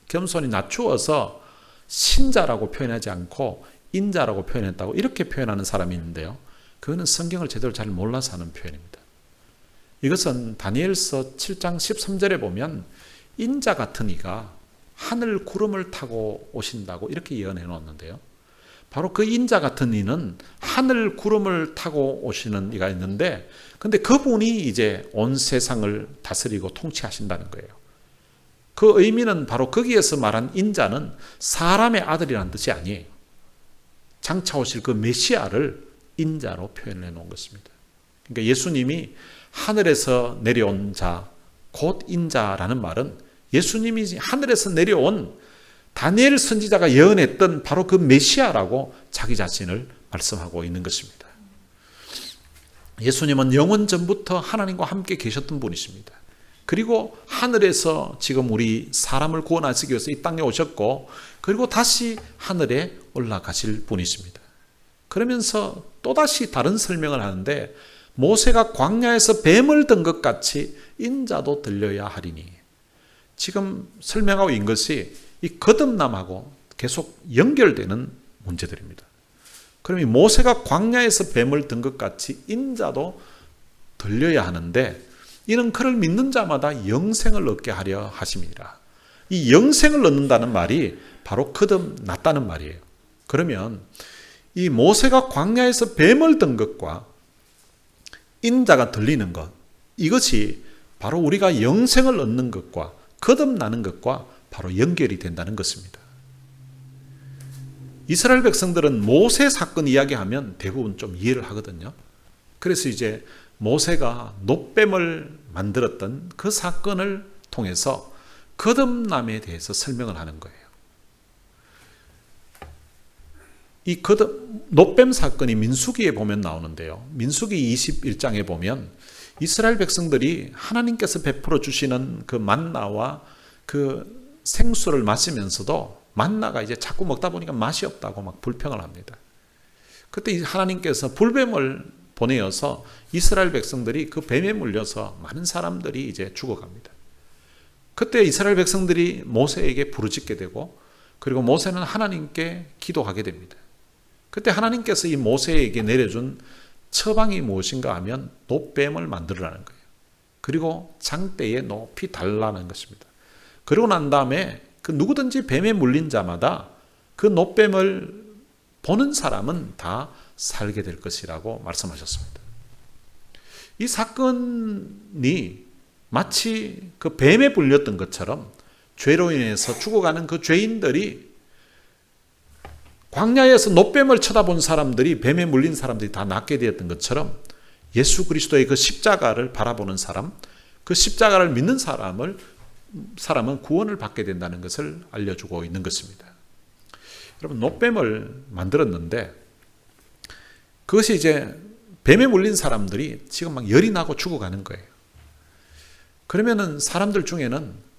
겸손히 낮추어서 신자라고 표현하지 않고 인자라고 표현했다고 이렇게 표현하는 사람이 있는데요. 그거는 성경을 제대로 잘 몰라서 하는 표현입니다. 이것은 다니엘서 7장 13절에 보면 인자 같은 이가 하늘 구름을 타고 오신다고 이렇게 예언해 놓았는데요. 바로 그 인자 같은 이는 하늘 구름을 타고 오시는 이가 있는데, 근데 그분이 이제 온 세상을 다스리고 통치하신다는 거예요. 그 의미는 바로 거기에서 말한 인자는 사람의 아들이라는 뜻이 아니에요. 장차 오실 그 메시아를 인자로 표현해 놓은 것입니다. 그러니까 예수님이 하늘에서 내려온 자, 곧 인자라는 말은 예수님이 하늘에서 내려온 다니엘 선지자가 예언했던 바로 그 메시아라고 자기 자신을 말씀하고 있는 것입니다. 예수님은 영원 전부터 하나님과 함께 계셨던 분이십니다. 그리고 하늘에서 지금 우리 사람을 구원하시기 위해서 이 땅에 오셨고, 그리고 다시 하늘에 올라가실 분이십니다. 그러면서 또다시 다른 설명을 하는데, 모세가 광야에서 뱀을 든 것 같이 인자도 들려야 하리니, 지금 설명하고 있는 것이 이 거듭남하고 계속 연결되는 문제들입니다. 그럼 이 모세가 광야에서 뱀을 든 것 같이 인자도 들려야 하는데, 이는 그를 믿는 자마다 영생을 얻게 하려 하심이라. 이 영생을 얻는다는 말이 바로 거듭났다는 말이에요. 그러면 이 모세가 광야에서 뱀을 든 것과 인자가 들리는 것, 이것이 바로 우리가 영생을 얻는 것과 거듭나는 것과 바로 연결이 된다는 것입니다. 이스라엘 백성들은 모세 사건 이야기하면 대부분 좀 이해를 하거든요. 그래서 이제 모세가 놋뱀을 만들었던 그 사건을 통해서 거듭남에 대해서 설명을 하는 거예요. 이 놋뱀 사건이 민수기에 보면 나오는데요. 민수기 21장에 보면 이스라엘 백성들이 하나님께서 베풀어 주시는 그 만나와 그 생수를 마시면서도 만나가 이제 자꾸 먹다 보니까 맛이 없다고 막 불평을 합니다. 그때 하나님께서 불뱀을 보내어서 이스라엘 백성들이 그 뱀에 물려서 많은 사람들이 이제 죽어갑니다. 그때 이스라엘 백성들이 모세에게 부르짖게 되고, 그리고 모세는 하나님께 기도하게 됩니다. 그때 하나님께서 이 모세에게 내려준 처방이 무엇인가 하면 놋뱀을 만들으라는 거예요. 그리고 장대에 높이 달라는 것입니다. 그러고 난 다음에 그 누구든지 뱀에 물린 자마다 그 놋뱀을 보는 사람은 다 살게 될 것이라고 말씀하셨습니다. 이 사건이 마치 그 뱀에 물렸던 것처럼 죄로 인해서 죽어가는 그 죄인들이, 광야에서 놋뱀을 쳐다본 사람들이 뱀에 물린 사람들이 다 낫게 되었던 것처럼 예수 그리스도의 그 십자가를 바라보는 사람, 그 십자가를 믿는 사람은 구원을 받게 된다는 것을 알려주고 있는 것입니다. 여러분, 놋뱀을 만들었는데 그것이 이제 뱀에 물린 사람들이 지금 막 열이 나고 죽어가는 거예요. 그러면은 사람들 중에는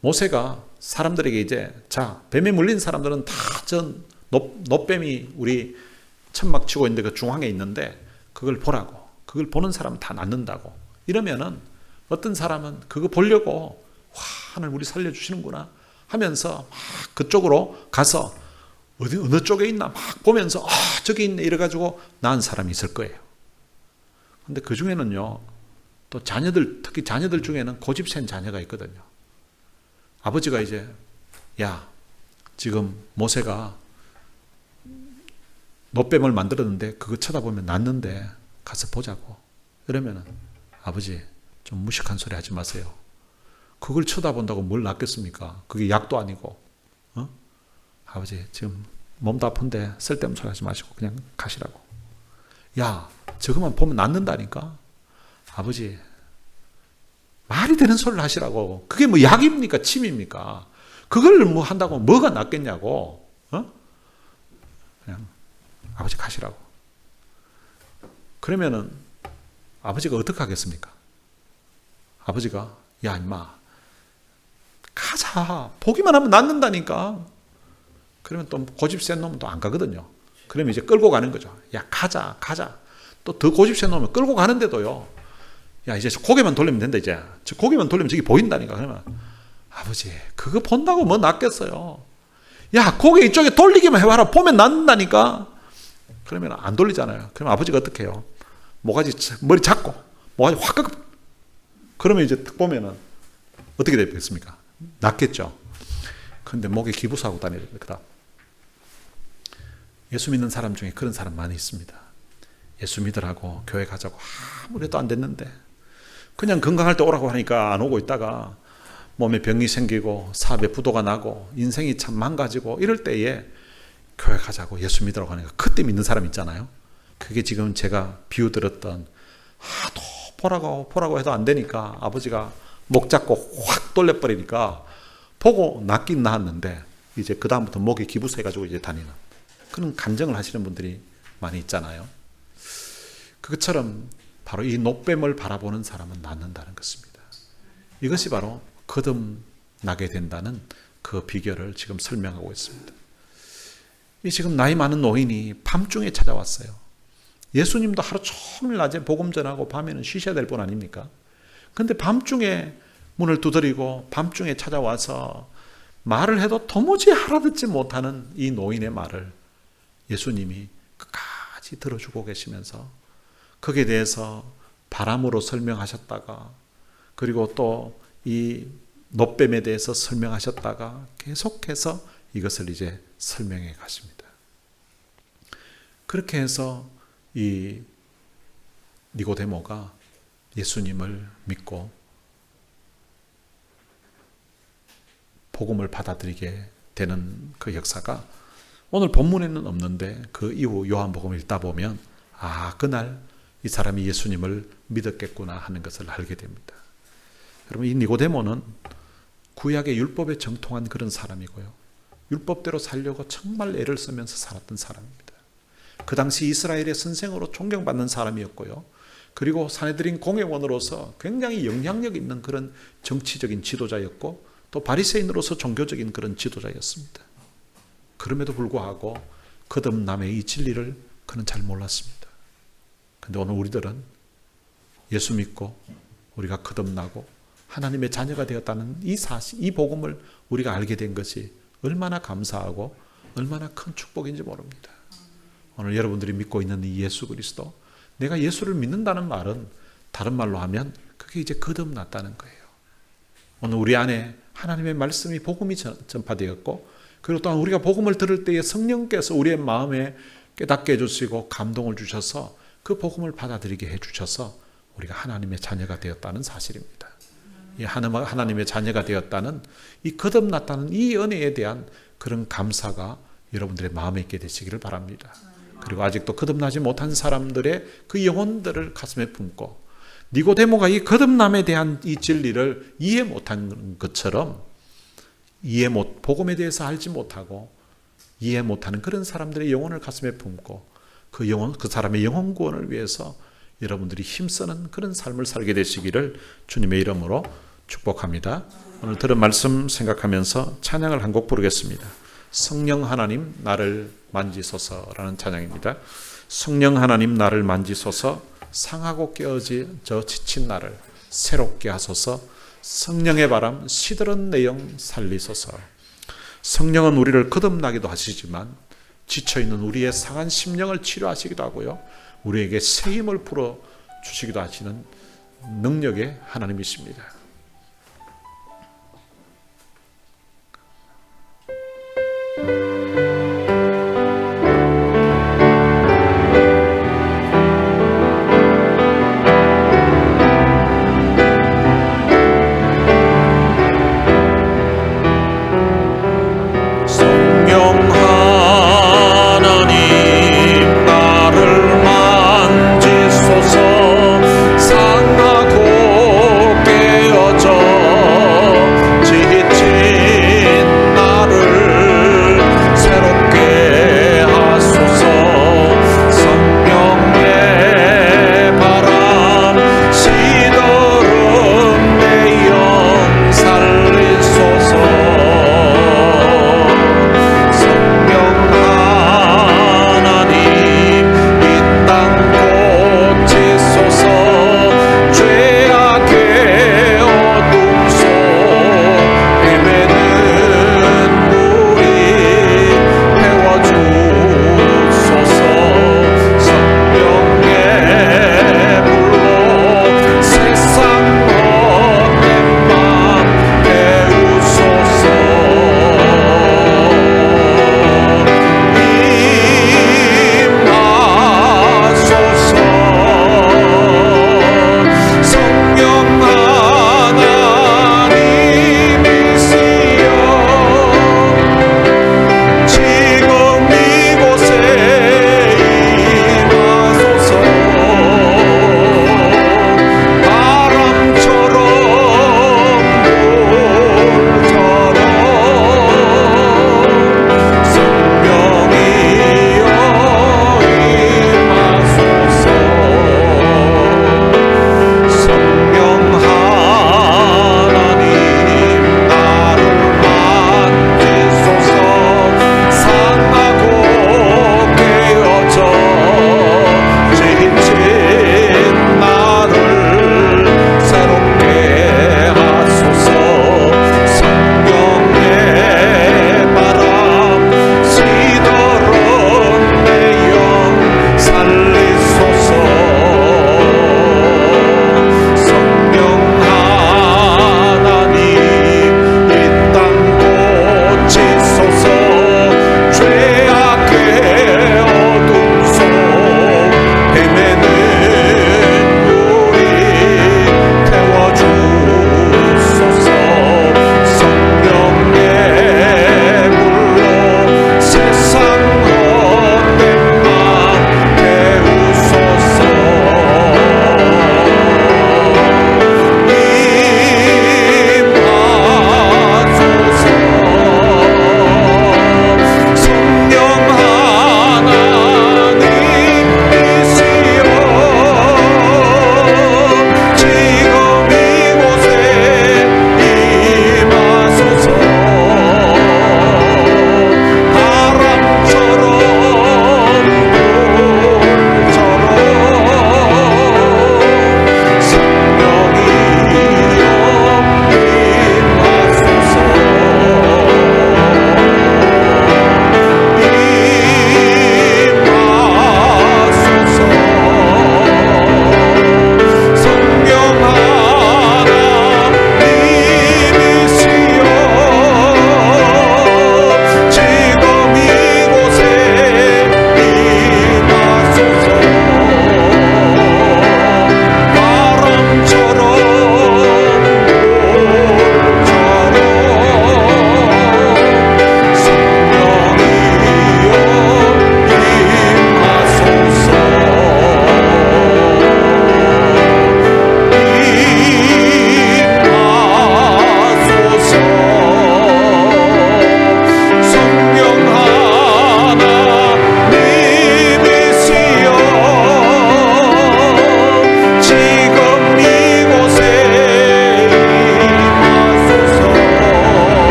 모세가 사람들에게 이제, 자, 뱀에 물린 사람들은 다 저 놋뱀이 우리 천막 치고 있는데 그 중앙에 있는데 그걸 보라고, 그걸 보는 사람은 다 낫는다고 이러면은 어떤 사람은 그거 보려고, 와, 하늘 우리 살려주시는구나 하면서 막 그쪽으로 가서 어느 쪽에 있나 막 보면서, 아, 저기 있네 이래가지고 나은 사람이 있을 거예요. 근데 그 중에는요, 또 자녀들, 특히 자녀들 중에는 고집센 자녀가 있거든요. 아버지가 이제, 야, 지금 모세가 놋뱀을 만들었는데 그거 쳐다보면 낫는데 가서 보자고. 이러면은, 아버지 좀 무식한 소리 하지 마세요. 그걸 쳐다본다고 뭘 낫겠습니까? 그게 약도 아니고. 아버지 지금 몸도 아픈데 쓸데없는 소리 하지 마시고 그냥 가시라고. 야, 저것만 보면 낫는다니까. 아버지 말이 되는 소리를 하시라고. 그게 뭐 약입니까? 침입니까? 그걸 뭐 한다고 뭐가 낫겠냐고. 그냥 아버지 가시라고. 그러면은 아버지가 어떻게 하겠습니까? 아버지가 야 임마 가자. 보기만 하면 낫는다니까. 그러면 또 고집 센 놈은 또 안 가거든요. 그러면 이제 끌고 가는 거죠. 야 가자. 또 더 고집 센 놈은 끌고 가는데도요. 야 이제 고개만 돌리면 된다 이제. 저 고개만 돌리면 저기 보인다니까. 그러면 아버지 그거 본다고 뭐 낫겠어요. 야 고개 이쪽에 돌리기만 해봐라. 보면 낫는다니까. 그러면 안 돌리잖아요. 그럼 아버지가 어떻게 해요? 모가지 머리 잡고 모가지 확 꺾어. 그러면 이제 딱 보면은 어떻게 되겠습니까? 낫겠죠. 그런데 목에 기부수하고 다녀야 됩니다. 예수 믿는 사람 중에 그런 사람 많이 있습니다. 예수 믿으라고 교회 가자고 아무리 해도 안 됐는데 그냥 건강할 때 오라고 하니까 안 오고 있다가 몸에 병이 생기고 사업에 부도가 나고 인생이 참 망가지고 이럴 때에 교회 가자고 예수 믿으라고 하니까 그때 믿는 사람 있잖아요. 그게 지금 제가 비유 들었던 하도 보라고 해도 안 되니까 아버지가 목 잡고 확 돌려버리니까 보고 낫긴 나았는데 이제 그 다음부터 목에 기부서해가지고 이제 다니는 그런 간증을 하시는 분들이 많이 있잖아요. 그것처럼 바로 이 노뱀을 바라보는 사람은 낫는다는 것입니다. 이것이 바로 거듭나게 된다는 그 비결을 지금 설명하고 있습니다. 이 지금 나이 많은 노인이 밤중에 찾아왔어요. 예수님도 하루 종일 낮에 복음 전하고 밤에는 쉬셔야 될 분 아닙니까? 그런데 밤중에 문을 두드리고 밤중에 찾아와서 말을 해도 도무지 알아듣지 못하는 이 노인의 말을 예수님이 끝까지 들어주고 계시면서 거기에 대해서 바람으로 설명하셨다가 그리고 또 이 노뱀에 대해서 설명하셨다가 계속해서 이것을 이제 설명해 가십니다. 그렇게 해서 이 니고데모가 예수님을 믿고 복음을 받아들이게 되는 그 역사가 오늘 본문에는 없는데 그 이후 요한복음을 읽다 보면 그날 이 사람이 예수님을 믿었겠구나 하는 것을 알게 됩니다. 여러분 이 니고데모는 구약의 율법에 정통한 그런 사람이고요. 율법대로 살려고 정말 애를 쓰면서 살았던 사람입니다. 그 당시 이스라엘의 선생으로 존경받는 사람이었고요. 그리고 산헤드린 공회원으로서 굉장히 영향력 있는 그런 정치적인 지도자였고 또 바리새인으로서 종교적인 그런 지도자였습니다. 그럼에도 불구하고 거듭남의 이 진리를 그는 잘 몰랐습니다. 그런데 오늘 우리들은 예수 믿고 우리가 거듭나고 하나님의 자녀가 되었다는 이 사실, 이 복음을 우리가 알게 된 것이 얼마나 감사하고 얼마나 큰 축복인지 모릅니다. 오늘 여러분들이 믿고 있는 이 예수 그리스도, 내가 예수를 믿는다는 말은 다른 말로 하면 그게 이제 거듭났다는 거예요. 오늘 우리 안에 하나님의 말씀이 복음이 전파되었고 그리고 또한 우리가 복음을 들을 때에 성령께서 우리의 마음에 깨닫게 해주시고 감동을 주셔서 그 복음을 받아들이게 해주셔서 우리가 하나님의 자녀가 되었다는 사실입니다. 이 하나님의 자녀가 되었다는 이 거듭났다는 이 은혜에 대한 그런 감사가 여러분들의 마음에 있게 되시기를 바랍니다. 그리고 아직도 거듭나지 못한 사람들의 그 영혼들을 가슴에 품고 니고데모가 이 거듭남에 대한 이 진리를 이해 못한 것처럼 복음에 대해서 알지 못하고 이해 못하는 그런 사람들의 영혼을 가슴에 품고 그 사람의 영혼 구원을 위해서 여러분들이 힘쓰는 그런 삶을 살게 되시기를 주님의 이름으로 축복합니다. 오늘 들은 말씀 생각하면서 찬양을 한 곡 부르겠습니다. 성령 하나님 나를 만지소서라는 찬양입니다. 성령 하나님 나를 만지소서 상하고 깨어져 지친 나를 새롭게 하소서 성령의 바람 시들은 내 영 살리소서. 성령은 우리를 거듭나기도 하시지만 지쳐있는 우리의 상한 심령을 치료하시기도 하고요. 우리에게 새 힘을 불어주시기도 하시는 능력의 하나님이십니다. 상하고 깨어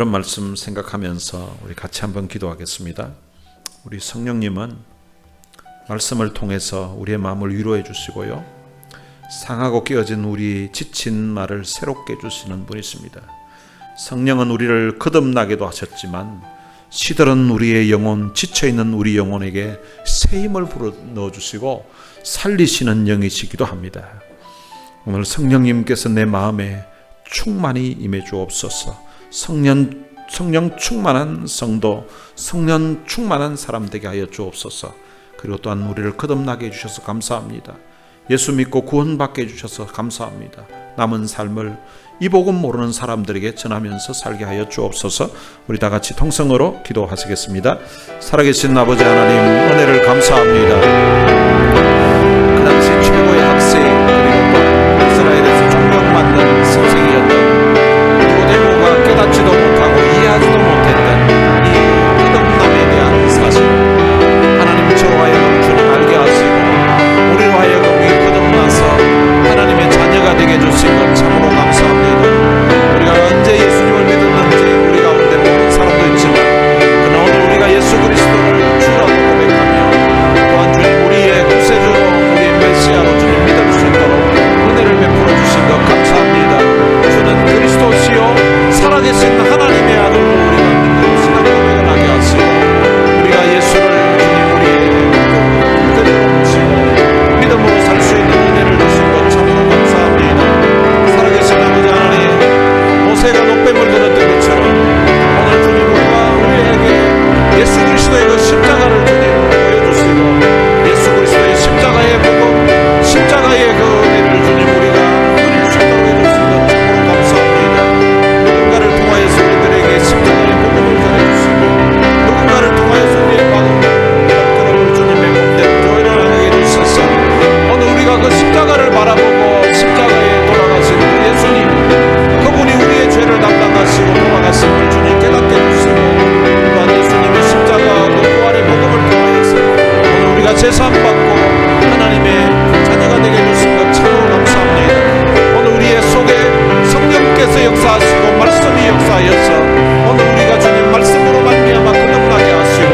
이런 말씀 생각하면서 우리 같이 한번 기도하겠습니다. 우리 성령님은 말씀을 통해서 우리의 마음을 위로해 주시고요, 상하고 깨어진 우리 지친 말을 새롭게 해주시는 분이십니다. 성령은 우리를 거듭나게도 하셨지만 시들은 우리의 영혼, 지쳐있는 우리 영혼에게 새 힘을 불어넣어주시고 살리시는 영이시기도 합니다. 오늘 성령님께서 내 마음에 충만히 임해 주옵소서. 성령 충만한 성도, 성령 충만한 사람 되게 하여 주옵소서. 그리고 또한 우리를 거듭나게 해주셔서 감사합니다. 예수 믿고 구원받게 해주셔서 감사합니다. 남은 삶을 이 복음 모르는 사람들에게 전하면서 살게 하여 주옵소서. 우리 다 같이 통성으로 기도하시겠습니다. 살아계신 아버지 하나님, 은혜를 감사합니다. 그 당시 최고의 학생, 그리고 또 이스라엘에서 존경받는 선생이었던 니고데모가 깨닫지도 못하고 이해하지도 못했던 이 거듭남에 대한 사실, 하나님 저와 하여금 주님 알게 하시고 우리로 하여금 이 거듭나서 하나님의 자녀가 되게 해주신 것 참으로 감사합니다. 우리가 언제 예수님을 믿었는지 우리 가운데 모르는 사람도 있지만, 그러나 오늘 우리가 예수 그리스도를 주라고 고백하며 또한 주님 우리의 구세주로, 우리의 메시아로 주님 믿을 수 있도록 은혜를 베풀어 주신 것 감사합니다. 주는 그리스도시요 살아계신 하나님의 아들로 우리가 믿는 신앙 고백을 하게 하시고, 우리가 예수를 주님 우리의 그대로 모시고 믿음으로 살 수 있는 은혜를 주신 것 참으로 감사합니다. 살아계신 아버지 하나님, 모세가 녹뱀을 들었던 것처럼 오늘 주님 우리에게 예수 그리스도의 그 십자가를 주님 보여주시고, 예수 그리스도의 십자가의 복음, 십자가의 그 은혜를 주님 우리가 누릴 수 있도록 해주신 것 참으로 감사합니다. 누군가를 통하여서 우리들에게 십자가의 복음을 전해주시고, 누군가를 통하여서 우리의 마음을 주님의 몸된 교회를 하게 해주셔서 오늘 우리가 그 십자가를 바라보고 십자가에 돌아가신 그 예수님, 그분이 우리의 죄를 담당하시고 돌아가심을 주님 깨닫게 해주시고, 또한 예수님의 십자가 그 부활의 복음을 통하여서 오늘 우리가 제사함받고 하나님의 자녀가 되게 해주신 것 참으로 감사합니다. 오늘 우리의 속에 성령께서 역사하시고 말씀이 역사하여서 오늘 우리가 주님 말씀으로 말미암아 거듭나게 하시고,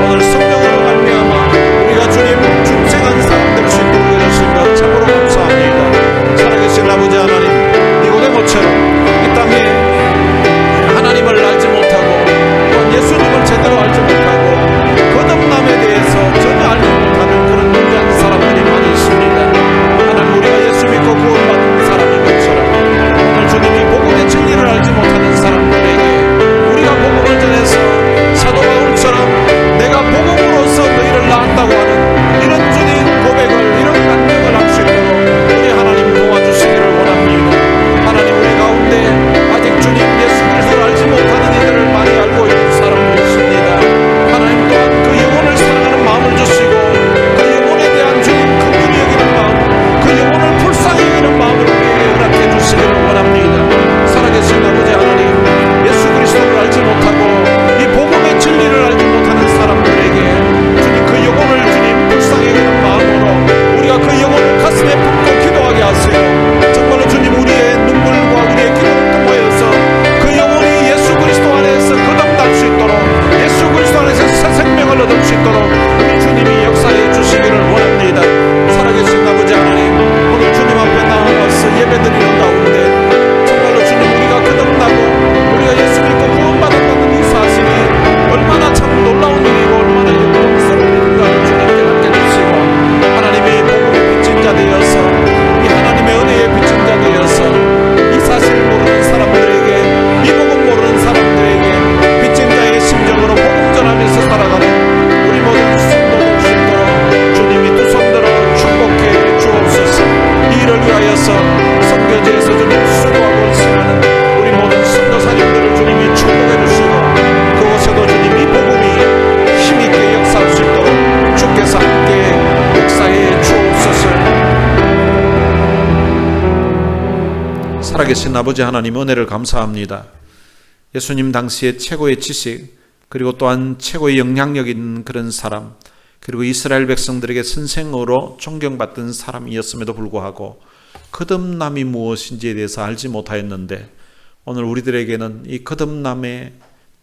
오늘 성령으로 말미암아 우리가 주님 중생한 사람 될 수 있도록 해주신 것 참으로 감사합니다. 살아계신 아버지 하나님, 니고데모처럼 이 땅에 하나님을 알지 못하고 또한 예수님을 제대로 알지 못하고 거듭남에 대해서 전혀 알지 못하는 그런 문제한 사람들이 많이 있습니다. 하나님, 우리가 예수 믿고 구원받은 사람인 것처럼 오늘 주님이 복음의 진리를 알지 못하는 사람들에게 우리가 복음을 전해서 사도 바울처럼 내가 복음으로서 너희를 낳았다고 하는 이런 주님 고백을, 이런 간증을 할 수 있도록 우리 하나님 도와주시기를 원합니다. 하나님, 우리 가운데 아직 주님 예수 그리스도를 알지 못하는 이들을 많이 알고 있는 사람들이 있습니다. 하나님 또한 그 영혼을 사랑하는 마음을 주시고, 그 영혼에 대한 주님 긍휼히 여기는 마음, 그 영혼을 불쌍히 여기는 마음을 우리에게 허락해 주시기를 원합니다. 살아계신 아버지 하나님, 예수 그리스도를 알지 못하고 이 복음의 진리를 알지 못하는 사람들에게 주님 그 영혼을 주님 불쌍히 여기는 마음으로 우리가 그 영혼을 가슴에 품고 기도하게 하세요. 정말로 주님 우리의 눈물과 우리의 기도를 통하여서 그 영혼이 예수 그리스도 안에서 거듭날 수 있도록, 예수 그리스도 안에서 새 생명을 얻을 수 있도록 우리 주님이 역사해 주시기를 원합니다. 살아계신 아버지 하나님, 오늘 주님 앞에 나아가서 예배드리는 가운데 정말로 주님 우리가 거듭나고 우리가 예수 믿고 구원받았다는 이 사실이 얼마나 참 놀라운 일이고 얼마나 영광스러운 일인가를 주님 깨닫게 해주시고, 하나님의 복음의 빚진 자 되어서, 이 하나님의 은혜의 빚진 자 되어서 이 사실을 모르는 사람들에게, 이 복음 모르는 사람들에게 빚진 자의 심정으로 복음 전하면서 살아가는 우리 모든 성도 될 수 있도록 주님이 두 손 들어 축복해 주옵소서. 이 일을 위하여서 선교지에서 주님 수고하고 있으면 우리 모든 선교사님들을 주님이 축복해 주시고, 그곳에도 주님 이 복음이 힘있게 역사할 수 있도록 주께서 함께 역사해 주옵소서. 살아계신 아버지 하나님, 은혜를 감사합니다. 예수님 당시에 최고의 지식, 그리고 또한 최고의 영향력 있는 그런 사람, 그리고 이스라엘 백성들에게 선생으로 존경받던 사람이었음에도 불구하고 거듭남이 무엇인지에 대해서 알지 못하였는데 오늘 우리들에게는 이 거듭남의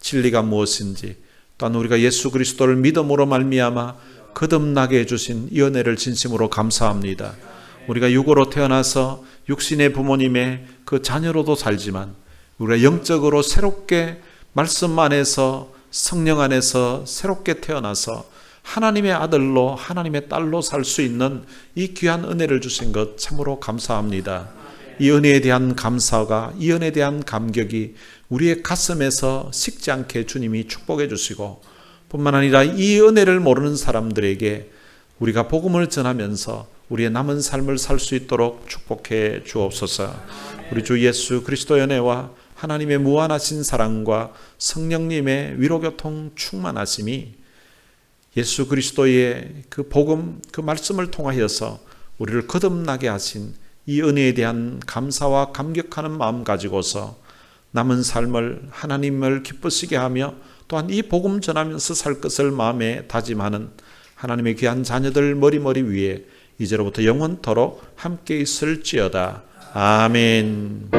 진리가 무엇인지, 또한 우리가 예수 그리스도를 믿음으로 말미암아 거듭나게 해주신 이 은혜를 진심으로 감사합니다. 우리가 육으로 태어나서 육신의 부모님의 그 자녀로도 살지만 우리가 영적으로 새롭게 말씀 안에서 성령 안에서 새롭게 태어나서 하나님의 아들로 하나님의 딸로 살 수 있는 이 귀한 은혜를 주신 것 참으로 감사합니다. 이 은혜에 대한 감사가, 이 은혜에 대한 감격이 우리의 가슴에서 식지 않게 주님이 축복해 주시고, 뿐만 아니라 이 은혜를 모르는 사람들에게 우리가 복음을 전하면서 우리의 남은 삶을 살 수 있도록 축복해 주옵소서. 우리 주 예수 그리스도의 은혜와 하나님의 무한하신 사랑과 성령님의 위로교통 충만하심이 예수 그리스도의 그 복음, 그 말씀을 통하여서 우리를 거듭나게 하신 이 은혜에 대한 감사와 감격하는 마음 가지고서 남은 삶을 하나님을 기쁘시게 하며 또한 이 복음 전하면서 살 것을 마음에 다짐하는 하나님의 귀한 자녀들 머리머리 위에 이제로부터 영원토록 함께 있을지어다. 아멘.